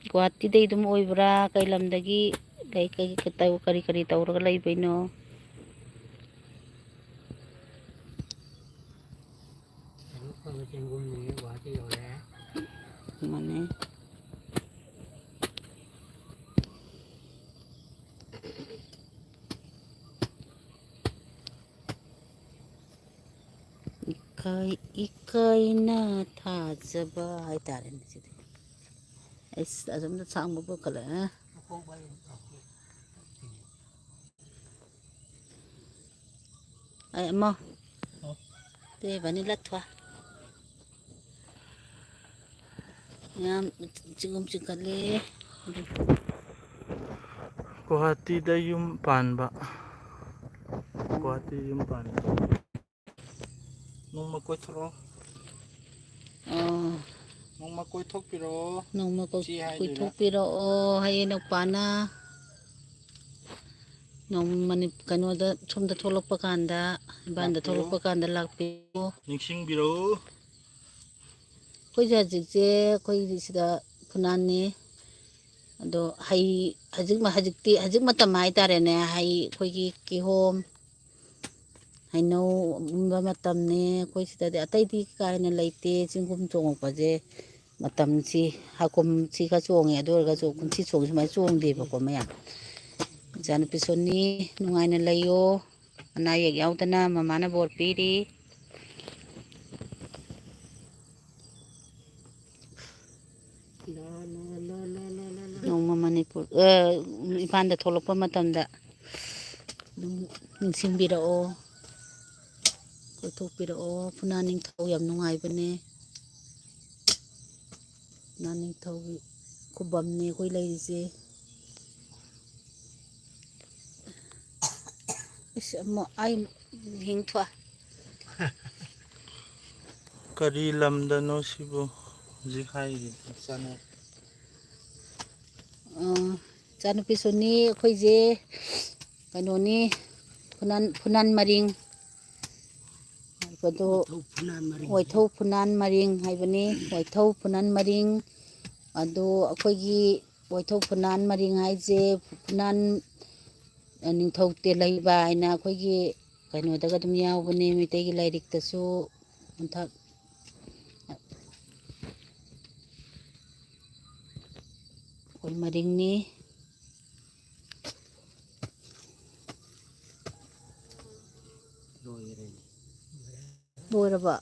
Guwahati dai dum oibra kai lamdagi lai kai kari tawraga lai baino ꯑꯩꯈꯣꯏ ꯆꯦꯡꯒꯨꯝꯅꯤ ꯒꯨꯍꯥꯇꯤ ꯌꯧꯔꯦ ꯃꯥꯅꯦ ꯏꯀꯥꯏꯅ ꯊꯥꯖꯕ ꯍꯥꯏꯇꯥꯔꯦꯅꯦ ꯁꯤꯗꯤ ꯑꯩꯁ ꯑꯁꯣꯝꯗ ꯁꯥꯡꯕ ꯄꯨꯈꯠꯂꯛꯑꯦ ꯑꯩ ꯑꯃ ꯇꯦꯕꯅꯤ ꯂꯠꯊꯣ ꯌꯥꯝ ꯆꯤꯡꯒꯨꯝ ꯆꯤꯡꯈꯠꯂꯦ ꯒꯨꯍꯥꯇꯤꯗ ꯌꯨꯝ ꯄꯥꯟꯕ ꯒꯨꯍꯥꯇꯤ ꯌꯨꯝ ꯄꯥꯟꯕ ꯅꯣꯡꯃ ꯀꯣꯏꯊꯣꯔꯛꯑꯣ ꯅꯣꯡꯃ ꯀꯣꯏꯊꯣꯛꯄꯤꯔꯛꯑꯣ ꯅꯣꯡꯃ ꯏꯆꯦ ꯍꯥꯏꯗꯣꯏꯔꯥ ꯀꯣꯏꯊꯣꯛꯄꯤꯔꯛꯑꯣ ꯍꯌꯦꯡ ꯅꯨꯄꯥꯅ ꯀꯩꯅꯣꯗ ꯁꯣꯝꯗ ꯊꯣꯛꯂꯛꯄ ꯀꯥꯟꯗ ꯏꯝꯐꯥꯜꯗ ꯂꯥꯛꯄꯤꯌꯨ ꯊꯣꯛꯂꯛꯄ ꯀꯥꯟꯗ ꯂꯥꯛꯄꯤꯌꯨ ꯅꯤꯡꯁꯤꯡꯕꯤꯔꯛꯎ ꯑꯩꯈꯣꯏꯁꯦ ꯍꯧꯖꯤꯛꯁꯦ ꯑꯩꯈꯣꯏꯒꯤ ꯁꯤꯗ ꯐꯨꯅꯥꯟꯅꯤ ꯑꯗꯣ ꯍꯧꯖꯤꯛ ꯃꯇꯝ ꯍꯥꯏꯇꯥꯔꯦꯅꯦ ꯍꯩ ꯑꯩꯈꯣꯏꯒꯤ ꯀꯤꯍꯣꯝ ꯍꯩꯅꯧ ꯃꯨꯟꯕ ꯃꯇꯝꯅꯤ ꯑꯩꯈꯣꯏ ꯁꯤꯗꯗꯤ ꯑꯇꯩꯗꯤ ꯀꯥ ꯍꯦꯟꯅ ꯂꯩꯇꯦ ꯆꯤꯡꯒꯨꯝ ꯆꯣꯡꯉꯛꯄꯁꯦ ꯃꯇꯝꯁꯤ ꯍꯥꯀꯨꯝꯁꯤ ꯈꯔ ꯆꯣꯡꯉꯦ ꯑꯗꯨ ꯑꯣꯏꯔꯒꯁꯨ ꯀꯨꯝꯁꯤ ꯆꯣꯡꯉꯤ ꯁꯨꯃꯥꯏꯅ ꯆꯣꯡꯗꯦꯕꯀꯣ ꯃꯌꯥꯝ ꯏꯆꯥꯅꯨꯄꯤ ꯁꯣꯅꯤ ꯅꯨꯡꯉꯥꯏꯅ ꯂꯩꯌꯣ ꯑꯅꯥ ꯑꯌꯦꯛ ꯌꯥꯎꯗꯅ ꯃꯃꯥꯅ ꯕꯣꯔ ꯄꯤꯔꯤ ꯅꯣꯡꯃ ꯃꯅꯤꯄꯨꯔ ꯏꯝꯐꯥꯜꯗ ꯊꯣꯛꯂꯛꯄ ꯃꯇꯝꯗ ꯑꯗꯨꯝ ꯅꯤꯡꯁꯤꯡꯕꯤꯔꯛꯑꯣ ꯀꯣꯏꯊꯣꯛꯄꯤꯔꯛꯑꯣ ꯐꯨꯅꯥꯟ ꯅꯤꯡꯊꯧ ꯌꯥꯝ ꯅꯨꯡꯉꯥꯏꯕꯅꯦ ꯐꯨꯅꯥꯟ ꯅꯤꯡꯊꯧꯒꯤ ꯈꯨꯕꯝꯅꯤ ꯑꯩꯈꯣꯏ ꯂꯩꯔꯤꯁꯦ ꯏꯁ ꯑꯃꯨꯛ ꯑꯩ ꯍꯤꯡꯊꯣꯛ ꯀꯔꯤ ꯂꯝꯗꯅꯣ ꯁꯤꯕꯨ ꯍꯧꯖꯤꯛ ꯍꯥꯏꯔꯤꯗꯤ ꯆꯥꯅ ꯏꯆꯥꯅꯨꯄꯤ ꯁꯣꯅꯤ ꯑꯩꯈꯣꯏꯁꯦ ꯀꯩꯅꯣꯅꯤ ꯐꯨꯅꯥꯟ ꯃꯔꯤꯡ ꯍꯥꯏꯕꯗꯣ ꯋꯥꯏꯊꯧ ꯐꯨꯅꯥꯟ ꯃꯔꯤꯡ ꯍꯥꯏꯕꯅꯤ ꯋꯥꯏꯊꯧ ꯐꯨꯅꯥꯟ ꯃꯔꯤꯡ ꯑꯗꯣ ꯑꯩꯈꯣꯏꯒꯤ ꯋꯥꯏꯊꯧ ꯐꯨꯅꯥꯟ ꯃꯔꯤꯡ ꯍꯥꯏꯁꯦ ꯐꯨꯅꯥꯟ ꯅꯤꯡꯊꯧ ꯇꯦꯜꯍꯩꯕ ꯍꯥꯏꯅ ꯑꯩꯈꯣꯏꯒꯤ ꯀꯩꯅꯣꯗꯒ ꯑꯗꯨꯝ ꯌꯥꯎꯕꯅꯦ ꯃꯩꯇꯩꯒꯤ ꯂꯥꯏꯔꯤꯛꯇꯁꯨ ꯃꯣꯟꯊꯛ ꯑꯩꯈꯣꯏ ꯃꯔꯤꯡꯅꯤ ꯂꯣꯏꯔꯕ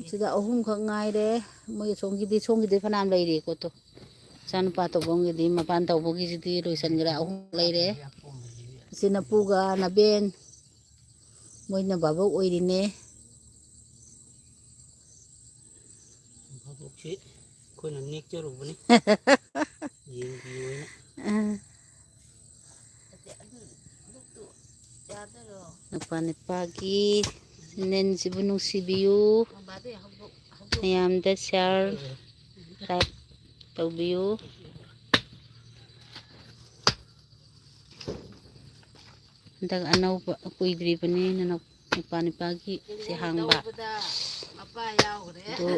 ꯁꯤꯗ ꯑꯍꯨꯝꯈꯛ ꯉꯥꯏꯔꯦ ꯃꯣꯏ ꯁꯣꯝꯒꯤꯗꯤ ꯐꯅꯌꯥꯝ ꯂꯩꯔꯤ ꯄꯣꯠꯇꯣ ꯏꯆꯥꯅꯨꯄꯥ ꯇꯧꯕꯒꯤꯗꯤ ꯃꯄꯥꯟ ꯇꯧꯕꯒꯤꯁꯤꯗꯤ ꯂꯣꯏꯁꯤꯟꯈ꯭ꯔꯦ ꯑꯍꯨꯝ ꯂꯩꯔꯦ ꯏꯆꯦꯅꯄꯨꯒ ꯅꯕꯦꯟ ꯃꯣꯏꯅ ꯚꯥꯕꯣꯛ ꯑꯣꯏꯔꯤꯅꯦ ꯚꯥꯕꯣꯛꯁꯤ ꯑꯩꯈꯣꯏꯅ ꯅꯦꯛꯆꯔꯨꯕꯅꯤ ꯌꯦꯡꯕꯤꯌꯣꯅ ꯅꯨꯄꯥ ꯅꯨꯄꯥꯒꯤ ꯅꯦꯟꯁꯤꯕꯨ ꯅꯨꯡꯁꯤꯕꯤꯌꯨ ꯃꯌꯥꯝꯗ ꯁꯤꯌꯥꯔ ꯂꯥꯏꯛ ꯇꯧꯕꯤꯌꯨ ꯍꯟꯗꯛ ꯑꯅꯧꯕ ꯀꯨꯏꯗ꯭ꯔꯤꯕꯅꯤ ꯅꯨꯄꯥ ꯅꯨꯄꯥꯒꯤ ꯁꯤ ꯍꯥꯡꯕ ꯑꯗꯨ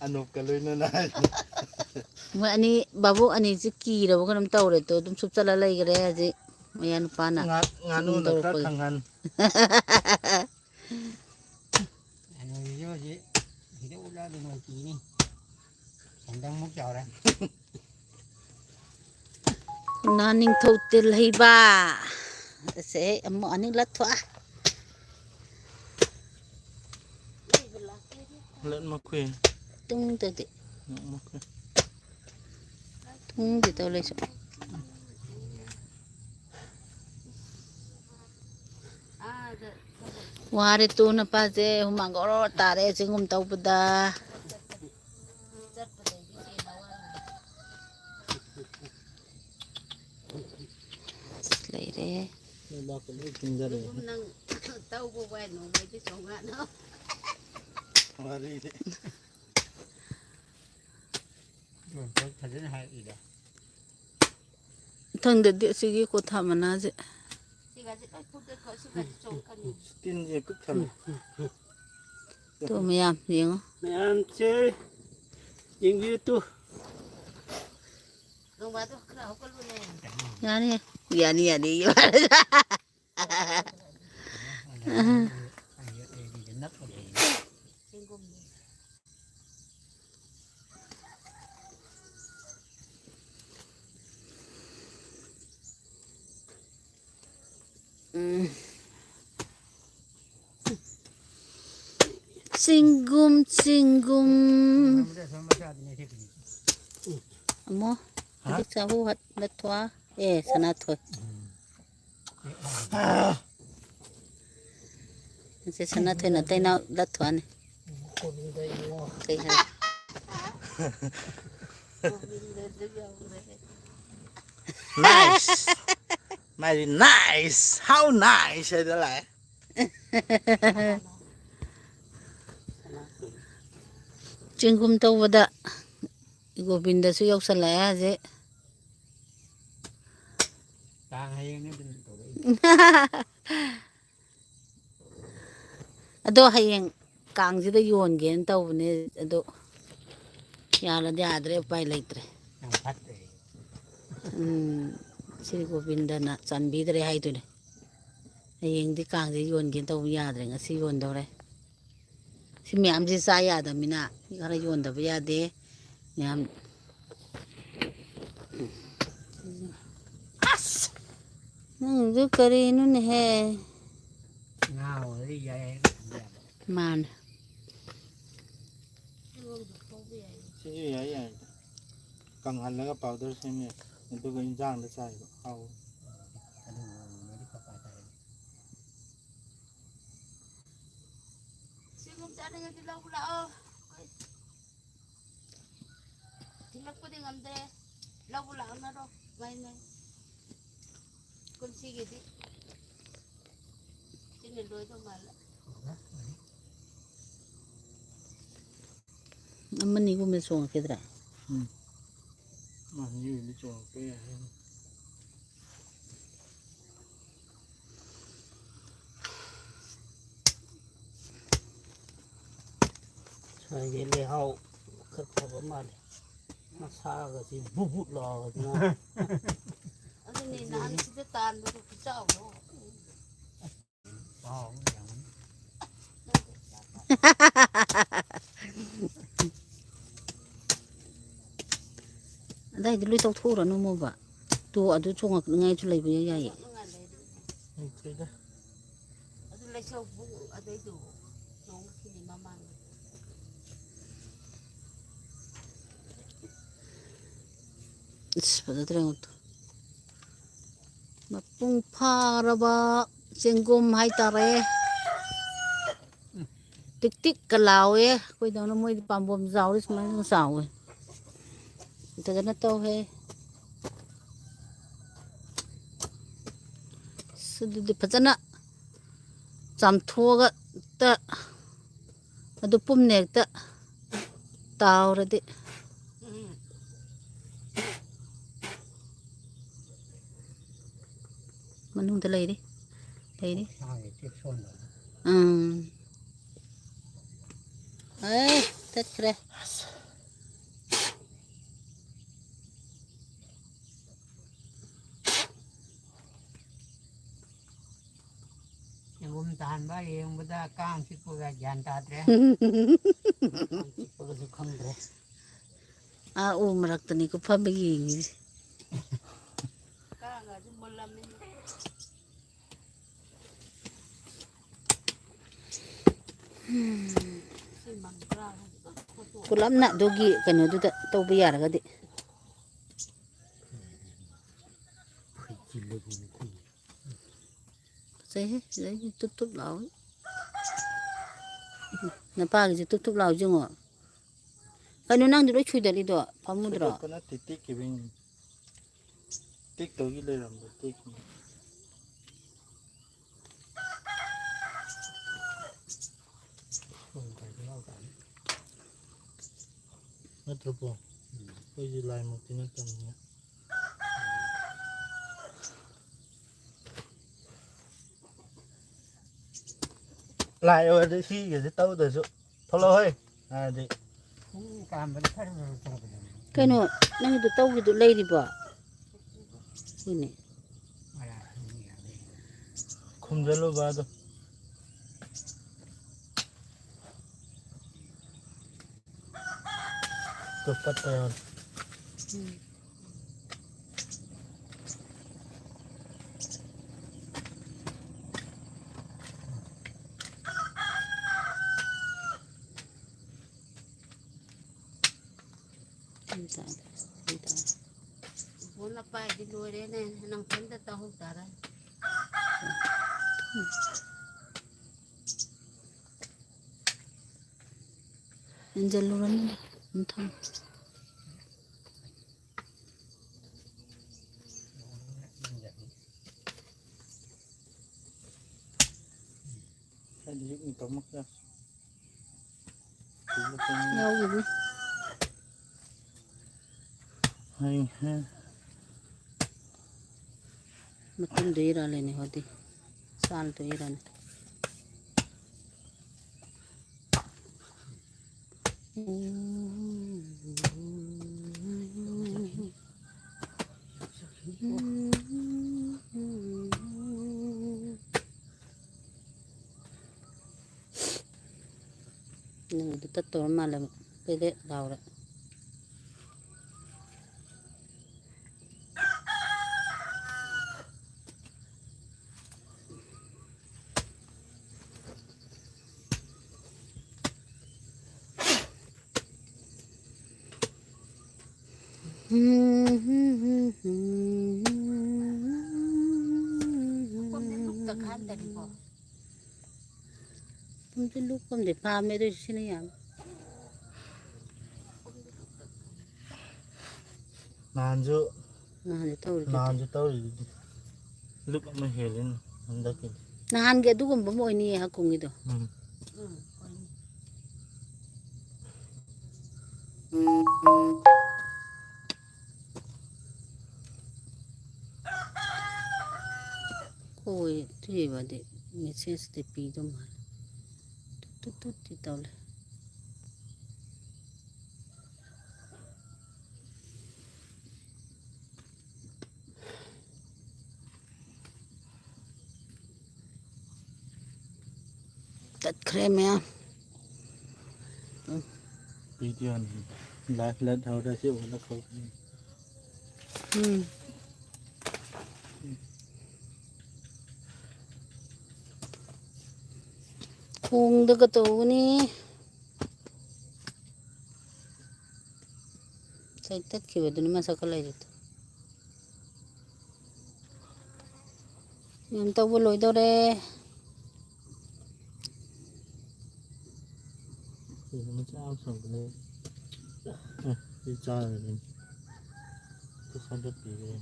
ꯑꯅꯣꯞꯀ ꯂꯣꯏꯅꯅ ꯃꯣꯏ ꯑꯅꯤ ꯚꯥꯕꯣꯛ ꯑꯅꯤꯁꯤ ꯀꯤꯔꯕ ꯀꯩꯅꯣꯝ ꯇꯧꯔꯦꯗꯣ ꯑꯗꯨꯝ ꯁꯨꯞꯆꯠꯂ ꯂꯩꯈ꯭ꯔꯦ ꯍꯧꯖꯤꯛ ꯃꯌꯥ ꯅꯨꯄꯥꯅ ꯆꯤꯡꯒꯨꯝ ꯉꯥꯅꯨꯅ ꯈꯔ ꯇꯧꯔꯛꯄꯒꯤ ꯈꯪꯍꯟ ꯍꯧꯖꯤꯛ ꯁꯤꯗ ꯎꯠꯂꯛꯑꯗꯤ ꯅꯣꯡ ꯀꯤꯅꯤ ꯁꯦꯟꯗꯪꯃꯨꯛ ꯆꯥꯎꯔꯦ ꯐꯨꯅꯥꯟ ꯅꯤꯡꯊꯧ ꯇꯦꯜꯍꯩꯕ ꯑꯁꯦ ꯑꯃꯨꯛ ꯑꯅꯤ ꯂꯠꯊꯣꯛꯑ ꯂꯠ ꯃꯈꯨꯏ ꯇꯨꯡꯗꯗꯤ ꯃꯈꯨꯏ ꯊꯨꯡꯗꯤ ꯇꯧ ꯂꯩꯁꯨ ꯋꯥꯔꯦ ꯇꯨ ꯅꯨꯄꯥꯁꯦ ꯍꯨꯃꯥꯡ ꯑꯣꯔꯣ ꯇꯥꯔꯦ ꯆꯤꯡꯒꯨꯝ ꯇꯧꯕꯗ ꯂꯩꯔꯦ ꯅꯪ ꯇꯧꯕ ꯋꯥꯏ ꯅꯣꯡꯃꯩꯗꯤ ꯆꯣꯡꯉꯥꯅꯣ ꯋꯥꯔꯤꯗꯤ ꯐꯖꯅ ꯍꯥꯏꯔꯛꯏꯗ ꯃꯊꯪꯗꯗꯤ ꯑꯁꯤꯒꯤ ꯀꯣꯊꯥ ꯃꯅꯥꯁꯦ ꯇꯤꯟꯁꯦ ꯄꯤꯛ ꯊꯜꯂꯦ ꯇꯨ ꯃꯌꯥꯝ ꯌꯦꯡꯉꯣ ꯃꯌꯥꯝꯁꯦ ꯌꯦꯡꯕꯤꯌꯨ ꯇꯨ ꯌꯥꯅꯤ ꯌꯥꯅꯤ ꯌꯥꯅꯤ Singgum singgum amo adik sahu hat latwa sana thôi se sana thôi na tay na latwa ne tay ha Nice. Very nice. How nice ấy đó lại. Singgum tawada Govinda su yausalaya je ado hayeng kangsida yongen tawne ado yala yadre pai leitre Sri Govinda na chanbidre haidune hayeng di kangje yongen taw yadre ngasi yondore si miyam si sa yadamina kara yondaba yade miyam du karinu he man Chứ gì ấy à. Cần hành là cái powder xem nè. Mình tôi cái rang để xài hầu. Singgum sana nga dilaw lao tilak ko ding amde law lao na ro may kun sige di tiniloy to mala amani ko me song kedra Mà như đi chuồng cái này. Sai cái lê hậu khất khẩu bấm mà nó xa cái gì bút bút lò cái nó ano ni nan si tan do ko chao dai di lui tau thura no mo ba tu adu chunga ngai chu lai bu ya ye Thế đó. adu lai chau bu adai do nong kini mamang pada terang tu mapung paraba singgum hai tare tik tik kalau koi dong no moi pambom zau ris mai no sao ita na to he sudu di phajana chamthoga ta adu pum nek ta tawradi manung ta lei di tất kre yang tahan bayi yang beda kang si puga janta tre si puga si khang tre marak tani ko pabigi kulam na dogi kanu du tau biar gadi sai tutup lau na pa gi tutup lau jungo kanu nang du chui dali do pamudra Có nó tích cái bên. Tích tới cái đây làm được tích. Nó chụp không? Bây giờ lại một tí nó tầm nhé. Lại rồi đấy khi cái tao tới chỗ thôi rồi à đi cam bên phải rồi kanu nang du tau gi du lei di ba ini ꯈꯨꯝꯖꯜꯂꯨꯕ ꯑꯗꯣ ꯄꯠꯄ ꯌꯥꯎꯔꯦ ꯕꯣꯜꯅ ꯄꯥꯏꯗꯤ ꯂꯣꯏꯔꯦꯅꯦ ꯅꯪ ꯐꯦꯟꯗ ꯇꯧꯍꯧ ꯇꯥꯔꯦ ꯏꯟꯖꯜꯂꯨꯔꯅꯨ ꯊꯝ ꯌꯥꯎꯈꯤꯕꯅꯤ ꯃꯇꯨꯡꯗ ꯏꯔꯥꯜꯂꯦꯅꯦ ꯍꯣꯗꯤ ꯆꯥꯜꯗꯣ ꯏꯔꯥꯜꯂꯦ ꯅꯪꯒꯤꯗꯣ ꯇꯠꯇꯧꯔ ꯃꯥꯜꯂꯦꯕ ꯄꯦꯗꯦ ꯂꯥꯎꯔꯦ ꯂꯨꯛꯇ ꯈꯥꯟꯗꯔꯤꯀꯣ ꯄꯨꯡꯁꯦ ꯂꯨꯛꯄꯝꯗꯤ ꯄꯥꯝꯃꯦ ꯑꯗꯨꯏꯁꯨ ꯁꯤꯅ ꯌꯥꯝ ꯅꯍꯥꯟꯁꯨ ꯅꯍꯥꯟꯁꯨ ꯇꯧꯔꯤꯗꯨꯗꯤ ꯂꯨꯞ ꯑꯃ ꯍꯦꯜꯂꯤꯅ ꯍꯟꯗꯛꯀꯤꯗꯤ ꯅꯍꯥꯟꯒꯤ ꯑꯗꯨꯒꯨꯝꯕ ꯑꯃ ꯑꯣꯏꯅꯤꯌꯦ ꯍꯀꯨꯝꯒꯤꯗꯣ ꯍꯣꯏ ꯊꯤꯕꯗꯤ ꯃꯦꯁꯦꯖꯇꯤ ꯄꯤꯗꯧ ꯃꯥꯜꯂꯦ ꯇꯨꯠꯇꯤ ꯇꯧꯂꯦ ꯇꯠꯈ꯭ꯔꯦ ꯃꯌꯥꯝ वीडियो लाइफ लेट हो रहा है वो लखो ꯈꯣꯡꯗꯒ ꯇꯧꯒꯅꯤ ꯉꯁꯥꯏ ꯇꯠꯈꯤꯕꯗꯨꯅꯤ ꯃꯁꯛ ꯈꯔ ꯂꯩꯔꯤꯗꯣ ꯌꯥꯝ ꯇꯧꯕ ꯂꯣꯏꯗꯧꯔꯦ मचा सकले ये चार दिन तो सब पी गए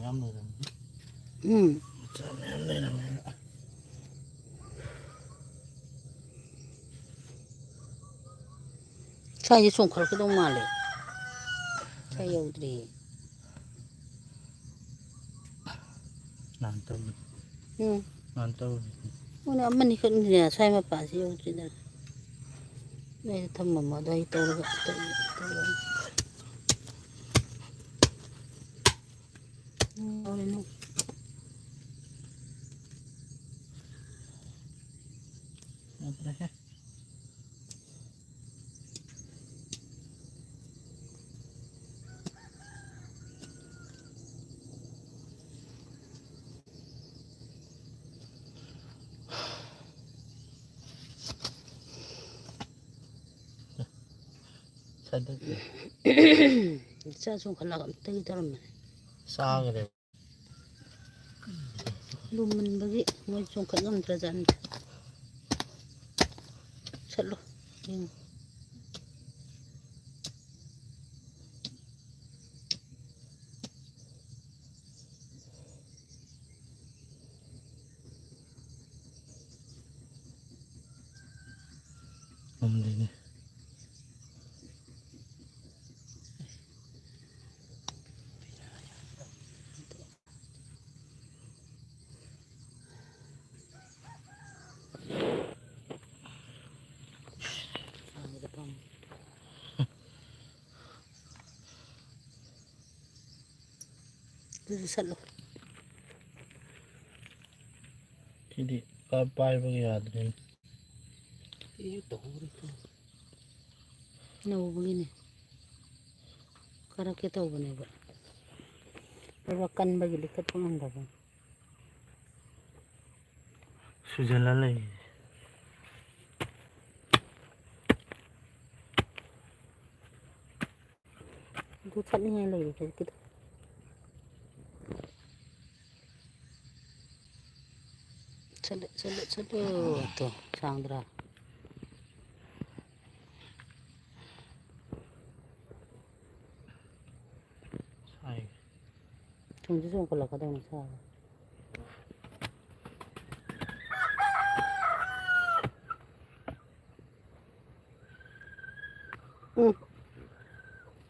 मैम ले रहे ꯁ꯭ꯋꯥꯏꯁꯦ ꯆꯣꯡꯈꯠꯂꯛꯀꯗꯧ ꯃꯥꯜꯂꯦ ꯁ꯭ꯋꯥꯏ ꯌꯧꯗ꯭ꯔꯤ ꯃꯣꯏꯅ ꯑꯃꯅꯤ ꯈꯛꯅꯤꯅꯦ ꯁ꯭ꯋꯥꯏ ꯃꯄꯥꯁꯤ ꯌꯧꯗ꯭ꯔꯤꯗꯅ ꯅꯣꯏꯗ ꯊꯝꯃꯝꯃꯣ ꯑꯗꯣ ꯑꯩ ꯇꯧꯔꯒ ꯏꯆꯥ ꯆꯣꯡꯈꯠꯂꯒ ꯑꯝꯇꯒꯤ ꯇꯧꯔꯝꯕꯅꯦ सागरे ꯂꯨꯝꯃꯟꯕꯒꯤ ꯃꯣꯏ ꯆꯣꯡꯈꯠ ꯉꯝꯗ꯭ꯔꯖꯥꯠꯅꯤ ꯆꯠꯂꯣ ꯌꯦꯡꯉꯣ हम देंगे ꯑꯗꯨꯗꯤ ꯆꯠꯂꯣ ꯁꯤꯗꯤ ꯄꯥꯏꯕꯒ ꯌꯥꯗ꯭ꯔꯦ ꯏꯌꯨ ꯇꯧꯔꯤꯗꯣ ꯅꯧꯕꯒꯤꯅꯦ ꯀꯔꯛꯀꯦ ꯇꯧꯕꯅꯦꯕ ꯑꯗꯨꯒ ꯀꯟꯕꯒꯤ ꯂꯤꯈꯠꯄ ꯉꯝꯗꯕ ꯁꯨꯖꯜꯂ ꯂꯩ ꯑꯗꯨ ꯆꯠꯅꯤꯡꯉꯥꯏ ꯂꯩꯔꯤ ꯍꯧꯖꯤꯛꯀꯤꯗꯣ ꯆꯠꯂꯣ ꯆꯠꯂꯣ ꯆꯠꯂꯣ ꯇꯣ ꯁꯥꯡꯗ꯭ꯔꯥ ꯁꯥꯏ ꯆꯣꯡꯁꯨ ꯆꯣꯡꯈꯠꯂꯛꯀꯗꯧꯅꯤ ꯁꯥꯕ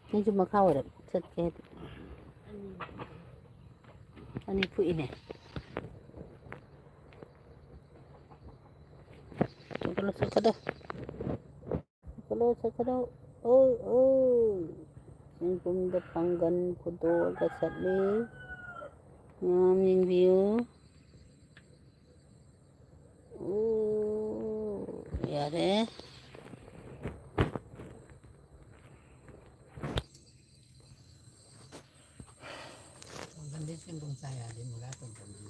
ꯅꯪꯁꯨ ꯃꯈꯥ ꯑꯣꯏꯔꯞ ꯆꯠꯀꯦ ꯍꯥꯏꯗꯤ ꯑꯅꯤ ꯐꯨꯏꯅꯦ ꯆꯣꯡꯈꯠꯂꯣ ꯆꯠꯀꯗꯧ ꯆꯠꯀꯗꯧ ꯑꯣ ꯑꯣ ꯆꯤꯡꯒꯨꯝꯗ ꯄꯥꯡꯒꯟ ꯐꯨꯗꯣꯛꯑꯒ ꯆꯠꯂꯤ ꯃꯌꯥꯝ ꯌꯦꯡꯕꯤꯌꯨ ꯌꯥꯔꯦ ꯄꯥꯡꯒꯟꯗꯤ ꯆꯦꯡꯒꯨꯝ ꯆꯥ ꯌꯥꯗꯦ ꯃꯨꯂꯥ ꯇꯣꯡꯒꯟꯗꯤ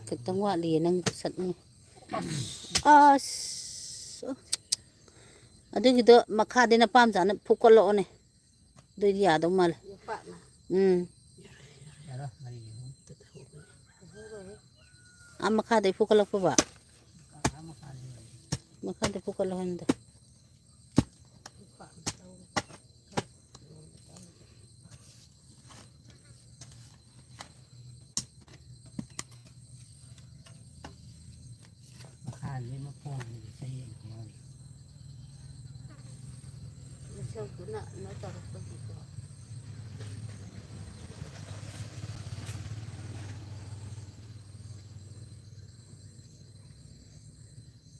ꯈꯤꯇꯪ ꯋꯥꯠꯂꯤꯌꯦ ꯅꯪ ꯆꯠꯅꯤꯡꯉꯤ ꯑꯁ ꯑꯗꯨꯒꯤꯗꯣ ꯃꯈꯥꯗꯩ ꯅꯄꯥꯝ ꯆꯥꯅ ꯐꯨꯀꯠꯂꯛꯑꯣꯅꯦ ꯑꯗꯨꯏꯗꯤ ꯌꯥꯗꯧ ꯃꯥꯜꯂꯦ ꯌꯥꯔꯣꯏ ꯃꯔꯤꯒꯤ ꯃꯈꯥꯗꯩ ꯐꯨꯀꯠꯂꯛꯄꯕ ꯃꯈꯥꯗꯩ ꯐꯨꯀꯠꯂꯛꯍꯟꯗꯦ ꯃꯈꯥꯗꯤ ꯃꯈꯣꯡ ꯆꯩ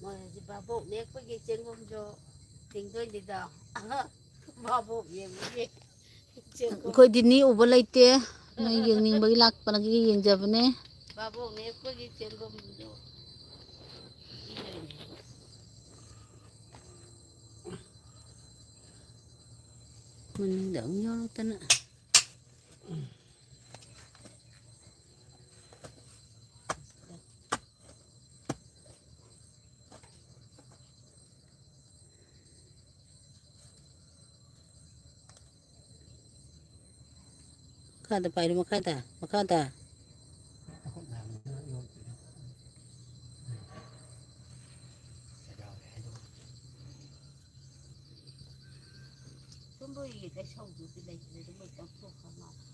ꯃꯣꯏ ꯍꯧꯖꯤꯛ ꯚꯥꯕꯣꯛ ꯂꯦꯛꯄꯒꯤ ꯆꯦꯡꯒꯨꯝꯁꯨ ꯇꯤꯡꯗꯣꯏꯅꯤꯗꯣ ꯚꯥꯕꯣꯛ ꯌꯦꯡꯕꯒꯤ ꯑꯩꯈꯣꯏꯗꯤ ꯅꯦꯛꯎꯕ ꯂꯩꯇꯦ ꯅꯣꯏ ꯌꯦꯡꯅꯤꯡꯕꯒꯤ ꯂꯥꯛꯄꯅꯒꯤ ꯌꯦꯡꯖꯕꯅꯦ ꯚꯥꯕꯣꯛ ꯂꯦꯛꯄꯒꯤ ꯆꯦꯡꯒꯨꯝꯁꯨ ꯃꯅꯤꯡꯗ ꯑꯃꯨꯛ ꯌꯥꯎꯔꯛꯇꯅ ꯃꯈꯥꯗ ꯄꯥꯏꯔꯣ ꯃꯈꯥꯗ ꯁꯨꯝꯕꯒꯤ ꯂꯩꯁꯧꯗꯨꯗꯤ ꯂꯩꯇ꯭ꯔꯦꯗ ꯃꯣꯏ ꯇꯧꯊꯣꯛꯈ꯭ꯔ ꯃꯥꯜꯂꯦ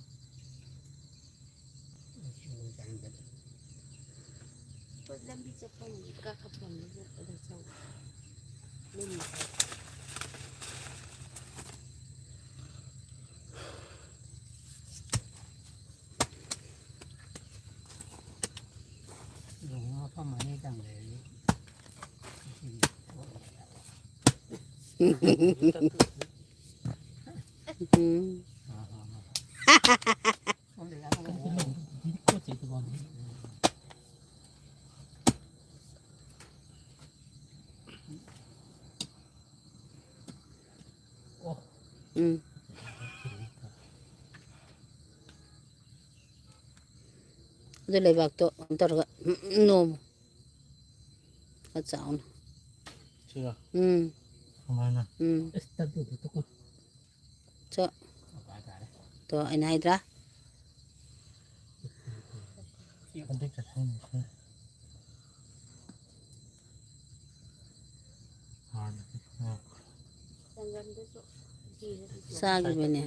ꯍꯣꯏ ꯂꯝꯕꯤ ꯆꯠꯐꯝꯒꯤ ꯀꯥꯈꯠꯐꯝꯗꯨꯗ ꯂꯩꯁꯧ ꯃꯐꯝ ꯑꯅꯤꯗꯪ ꯂꯩꯔꯤ ꯑꯗꯨ ꯂꯩꯕꯥꯛꯇꯣ ꯇꯧꯔꯒ ꯅꯣꯝꯃꯨ ꯈꯔ ꯆꯥꯎꯅ ꯁꯤꯔ ꯀꯃꯥꯏꯅ ꯇꯣ ꯑꯩꯅ ꯍꯥꯏꯗ꯭ꯔꯥ ꯆꯥꯈꯤꯕꯅꯦ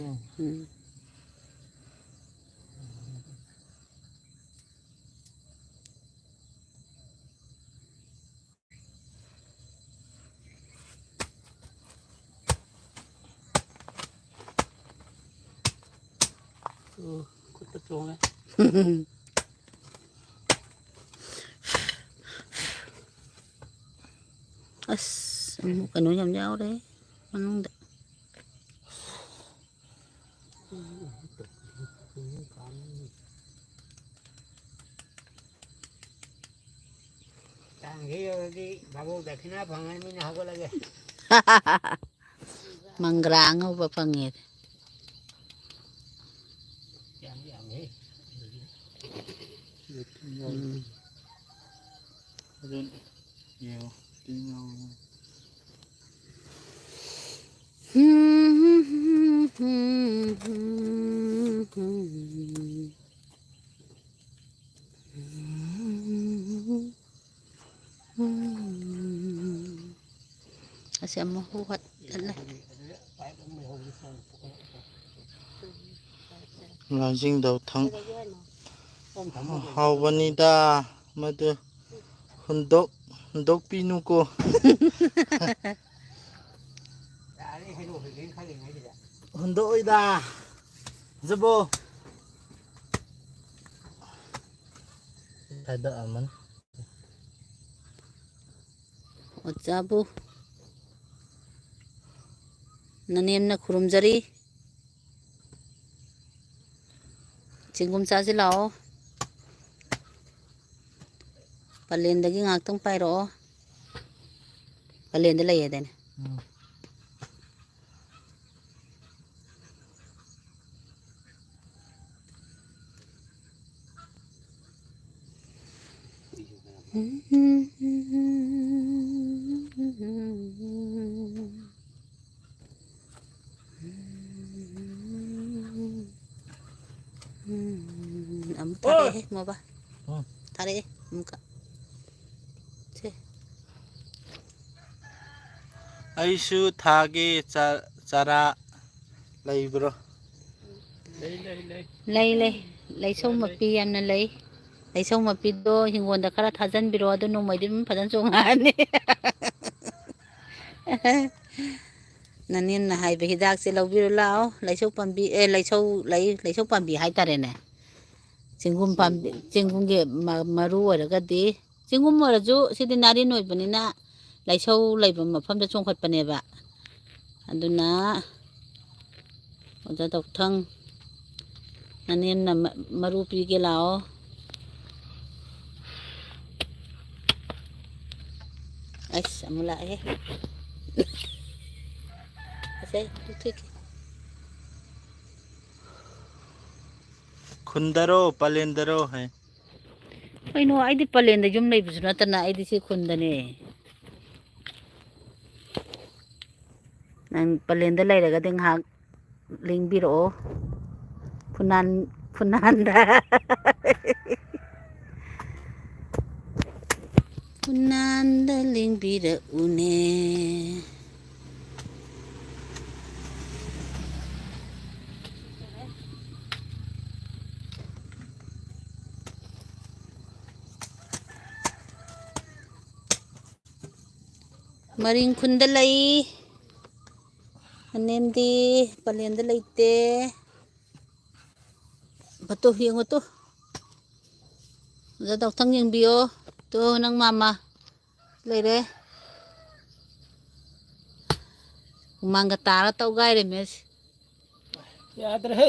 ꯈꯨꯠꯇ ꯆꯣꯡꯉꯦ ꯑꯁ ꯑꯃꯨꯛ ꯀꯩꯅꯣ ꯌꯥꯝ ꯌꯥꯎꯔꯦ ꯃꯅꯨꯡꯗ ꯇꯥꯡꯈꯤꯕꯗꯤ ꯚꯥꯕꯣꯛ ꯗꯈꯤꯅꯥ ꯐꯪꯉꯦ ꯃꯤꯅ ꯍꯧꯒꯠꯂꯒꯦ ꯃꯪꯒ꯭ꯔꯥ ꯑꯉꯧꯕ ꯐꯪꯉꯦ ꯌꯥꯝꯃꯦ ꯌꯦꯡꯉꯣ ꯇꯤꯡꯉꯣ ꯑꯁꯤ ꯑꯃꯨꯛ ꯍꯨꯒꯠꯂꯦ ꯂꯥꯡꯖꯤꯡꯗꯧ ꯊꯪ ꯍꯥꯎꯕꯅꯤꯗ ꯃꯗꯨ ꯍꯨꯟꯗꯣꯛꯄꯤꯅꯨꯀꯣ ꯍꯨꯟꯗꯣꯛꯑꯣꯏꯗ ꯖꯕꯣ ꯐꯥꯏꯗꯑꯃꯟ ꯑꯣꯖꯥꯕꯨ ꯅꯅꯦꯝꯅ ꯈꯨꯔꯨꯝꯖꯔꯤ ꯆꯦꯡꯒꯨꯝ ꯆꯥꯁꯤ ꯂꯥꯛꯑꯣ ꯄꯂꯦꯟꯗꯒꯤ ꯉꯥꯛꯇꯪ ꯄꯥꯏꯔꯛꯑꯣ ꯄꯂꯦꯟꯗ ꯂꯩꯌꯦꯗꯥꯏꯅꯦ ꯑꯃꯨꯛ ꯊꯥꯔꯛꯑꯦ ꯃꯣꯕꯥ ꯊꯥꯔꯛꯑꯦ ꯑꯃꯨꯛꯀ ꯁꯦ ꯑꯩꯁꯨ ꯊꯥꯒꯦ ꯆꯥꯔꯥ ꯂꯩꯕ꯭ꯔꯣ ꯂꯩ ꯂꯩꯁꯧ ꯃꯄꯤ ꯌꯥꯝꯅ ꯂꯩ ꯂꯩꯁꯧ ꯃꯄꯤꯗꯣ ꯍꯤꯡꯒꯣꯜꯗ ꯈꯔ ꯊꯥꯖꯟꯕꯤꯔꯣ ꯑꯗꯨ ꯅꯣꯡꯃꯩꯗꯤ ꯑꯗꯨꯝ ꯐꯖꯅ ꯆꯣꯡꯉꯛꯑꯅꯤ ꯅꯅꯦꯝꯅ ꯍꯥꯏꯕ ꯍꯤꯗꯥꯛꯁꯦ ꯂꯧꯕꯤꯔꯣ ꯂꯥꯛꯑꯣ ꯂꯩꯁꯧ ꯄꯥꯝꯕꯤ ꯂꯩꯁꯧ ꯄꯥꯝꯕꯤ ꯍꯥꯏꯇꯥꯔꯦꯅꯦ ꯆꯦꯡꯒꯨꯝ ꯄꯥꯝꯕꯤ ꯆꯦꯡꯒꯨꯝꯒꯤ ꯃꯔꯨ ꯑꯣꯏꯔꯒꯗꯤ ꯆꯦꯡꯒꯨꯝ ꯑꯣꯏꯔꯁꯨ ꯁꯤꯗꯤ ꯅꯥꯔꯤꯟ ꯑꯣꯏꯕꯅꯤꯅ ꯂꯩꯁꯧ ꯂꯩꯕ ꯃꯐꯝꯗ ꯆꯣꯡꯈꯠꯄꯅꯦꯕ ꯑꯗꯨꯅ ꯑꯣꯖꯥ ꯗꯥꯎꯊꯪ ꯅꯅꯦꯝꯅ ꯃꯔꯨ ꯄꯤꯒꯦ ꯂꯥꯛꯑꯣ ꯑꯩꯁ ꯑꯃꯨꯛ ꯂꯥꯛꯑꯦ ꯈꯨꯟꯗꯔꯣ ꯄꯂꯦꯟꯗꯔꯣ ꯍꯥꯏ ꯀꯩꯅꯣ ꯑꯩꯗꯤ ꯄꯂꯦꯟꯗ ꯌꯨꯝ ꯂꯩꯕꯁꯨ ꯅꯠꯇꯅ ꯑꯩꯗꯤ ꯁꯤ ꯈꯨꯟꯗꯅꯦ ꯅꯪ ꯄꯂꯦꯟꯗ ꯂꯩꯔꯒꯗꯤ ꯉꯥꯏꯍꯥꯛ ꯂꯦꯡꯕꯤꯔꯛꯑꯣ ꯐꯨꯅꯥꯟꯗ ꯐꯨꯅꯥꯟꯗ ꯂꯦꯡꯕꯤꯔꯛꯎꯅꯦ ꯃꯔꯤꯡ ꯈꯨꯟꯗ ꯂꯩ ꯑꯅꯦꯝꯗꯤ ꯄꯂꯦꯟꯗ ꯂꯩꯇꯦ ꯇꯨ ꯌꯦꯡꯉꯣ ꯇꯨ ꯑꯣꯖꯥ ꯗꯥꯎꯊꯪ ꯌꯦꯡꯕꯤꯌꯣ ꯇꯨ ꯅꯪ ꯃꯥꯃꯥ ꯂꯩꯔꯦ ꯍꯨꯃꯥꯡꯒ ꯇꯥꯔ ꯇꯧꯒꯥꯏꯔꯤꯃꯦ ꯌꯥꯗ꯭ꯔꯦꯍꯦ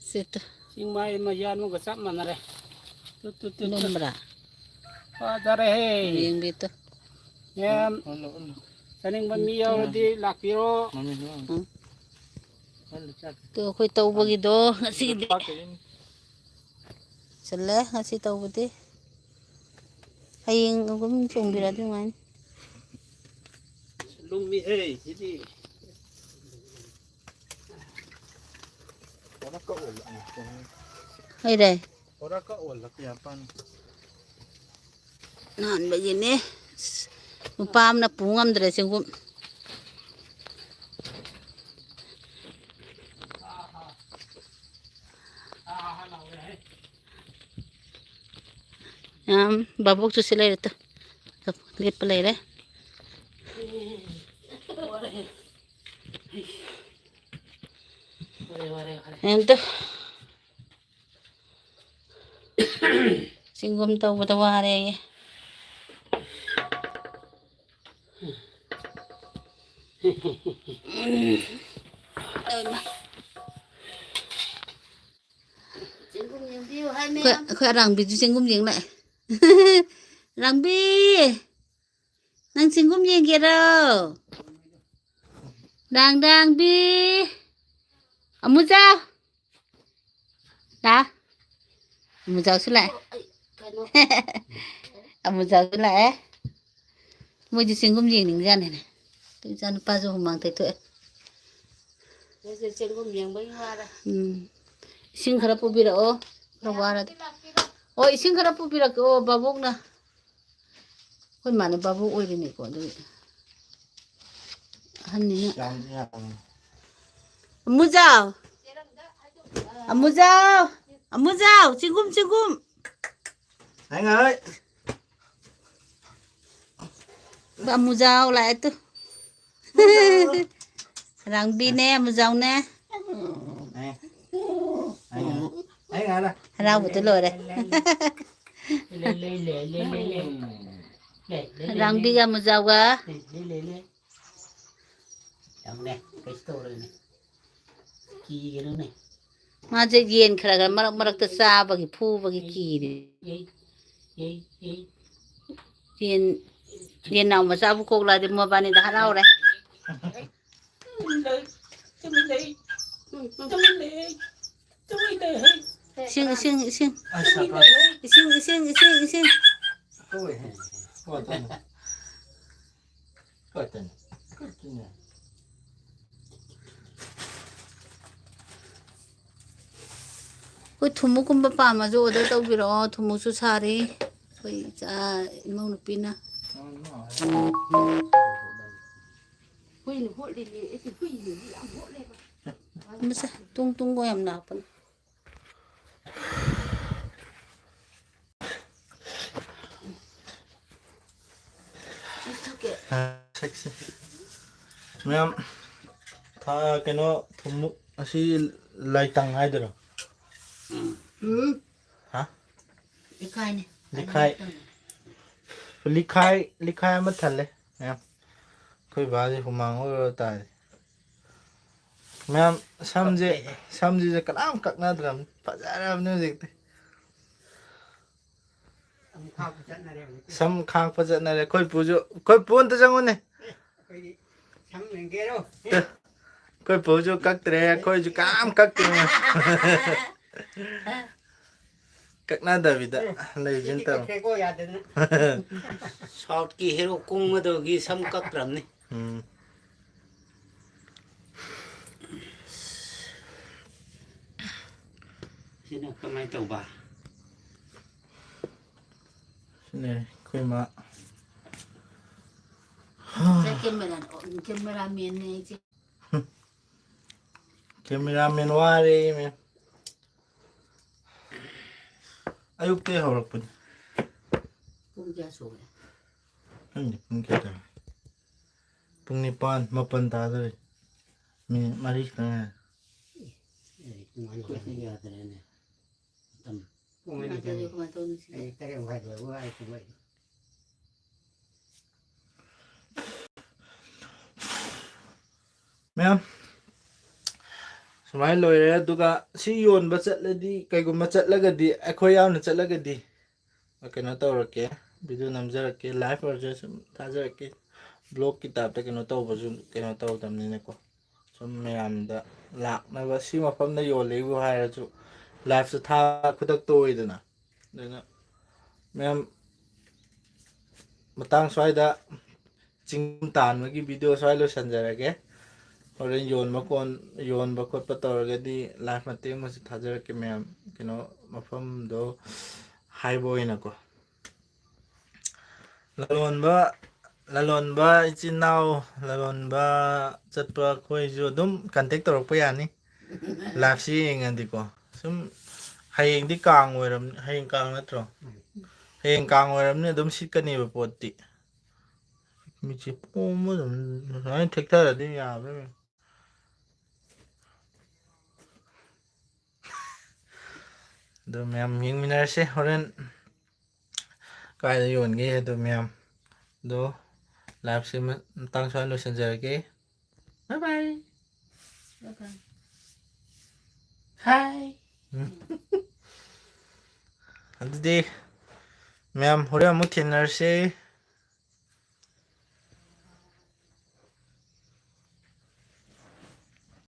ꯁꯤꯠꯇ ꯆꯤꯡꯃꯥꯏ ꯑꯃ ꯌꯥꯟꯕꯒ ꯆꯞ ꯃꯥꯟꯅꯔꯦ ꯂꯨꯝꯕ꯭ꯔꯥ ꯐꯖꯔꯦꯍꯦ ꯌꯦꯡꯕꯤꯇꯣ ꯌꯥꯝ ꯆꯥꯅꯤꯡꯕ ꯃꯤ ꯌꯥꯎꯔꯗꯤ ꯂꯥꯛꯄꯤꯔꯣ ꯇꯣ ꯑꯩꯈꯣꯏ ꯇꯧꯕꯒꯤꯗꯣ ꯉꯁꯤꯒꯤꯗꯤ ꯆꯜꯂꯦ ꯉꯁꯤ ꯇꯧꯕꯗꯤ ꯍꯌꯦꯡ ꯑꯗꯨꯝ ꯆꯣꯡꯕꯤꯔꯛꯑꯗꯤ ꯅꯨꯡꯉꯥꯏꯅꯤ ꯂꯨꯝꯃꯤꯍꯦ ꯁꯤꯗꯤ ꯍꯩꯔꯦ Orang kau olah keyapan. ꯅꯥꯟꯕꯒꯤꯅꯦ ꯅꯨꯄꯥ ꯑꯃꯅ ꯄꯨ ꯉꯝꯗ꯭ꯔꯦ ꯆꯦꯡꯒꯨꯝ ꯕꯥꯕꯣꯛ ꯆꯨꯁꯤ ꯂꯩꯔꯦ ꯇꯨ ꯂꯦꯞꯄ ꯂꯩꯔꯦ ꯑꯝꯇ ꯆꯤꯡꯒꯨꯝ ꯇꯧꯕꯗ ꯋꯥꯔꯦꯌꯦ ꯑꯩꯈꯣꯏ ꯑꯔꯥꯡꯕꯤꯗꯨ ꯆꯦꯡꯒꯨꯝ ꯌꯦꯡ ꯂꯥꯛꯑꯦ ꯑꯔꯥꯡꯕꯤ ꯅꯪ ꯆꯦꯡꯒꯨꯝ ꯌꯦꯡꯒꯦꯔꯣ ꯔꯥꯡꯕꯤ ꯑꯃꯨꯖꯥꯎ ꯂꯥ ꯑꯃꯨꯖꯥꯎꯁꯨ ꯂꯥꯛꯑꯦ ꯑꯃꯨꯖꯥꯎꯁꯨ ꯂꯥꯛꯑꯦ ꯃꯣꯏꯗꯤ ꯆꯦꯡꯒꯨꯝ ꯌꯦꯡꯅꯤꯡꯖꯥꯠꯅꯤꯅꯦ ꯏꯆꯥ ꯅꯨꯄꯥꯁꯨ ꯍꯨꯃꯥꯡ ꯇꯩꯊꯣꯛꯑꯦ ꯆꯦꯡꯒꯨꯝ ꯌꯦꯡꯕꯒꯤ ꯋꯥꯔꯦ 이싱 갈아 뽑이라 그럼 와라 이싱 갈아 뽑이라 바보나 그 많은 바보 오이리니까 한니는 무자 무자 무자 지금 anh ơi bà muza lại tu răng bi nè muza nè anh ơi rau bữa lrồi đấy răng bi ga muza ga mà chơi yên khá là mà ta xa và cái phu và cái kỳ đi yên nào mà sao cô lại đi mua bán đi đã rau đấy Ising. 그 두목금바 빠마저 어디 떠비러 두목수 사리 거의 자 이모 누피나 무슨 뚱뚱 거야 나쁜 sexy ma'am tha cái nó thùng asi lai tang hai được hả likhai mất thật đấy em khơi vá gì không mang ở tại ma'am samji cái làm cắt na drum phải ra làm như gì thế sam khang phát này khơi puôn tới chẳng này khơi pujo cắt tre khơi ju cam cắt tiền cắt na David lấy viên tao short ki hero kung ma do gi sam kak ram ni sina kamai tau ba này khơi mà cameraman này chứ cameraman wari men ayuk te horak pun cũng ra số ini pun kita pun nipan mapan ta rồi mi mari kana ma'am sumai loire aduga si yon ba chatladi kaiguma chatlagadi akhoi yauna chatlagadi keno tawrake video namjarake live version thajarake blog kitab ta keno tawbasu keno tawdamnine ko sum mayamda laknaba si mafamda yolebu hairachu live sa tha khudak toidana dena ma'am matang swaida ching tan magi video swai lo sanjarage horen yon ba khot pa tawragadi live mateng ma thajarake ma'am keno mafam do high boy na ko lalonba ichinau lalonba chatpa khoi ju dum contact torok pa yani live si ngandi ko sum hayeng di kang oiram hayeng kang natro hayeng kang oiram ne dum sitkani ba potti mi chi pomo dum ai thekta di ya ba ꯑꯗꯨ ꯃꯌꯥꯝ ꯌꯦꯡꯃꯤꯟꯅꯔꯁꯦ ꯍꯣꯔꯦꯟ ꯀꯥꯏꯗ ꯌꯣꯟꯒꯦ ꯑꯗꯨ ꯃꯌꯥꯝ ꯑꯗꯣ ꯂꯥꯏꯐꯁꯤ ꯃꯇꯥꯡ ꯁ꯭ꯋꯥꯏ ꯂꯣꯏꯁꯤꯟꯖꯔꯒꯦ ꯕꯥꯏ ꯕꯥꯏ ꯍꯥꯏ ꯑꯗꯨꯗꯤ ꯃꯌꯥꯝ ꯍꯣꯔꯦꯟ ꯑꯃꯨꯛ ꯊꯦꯡꯅꯔꯁꯦ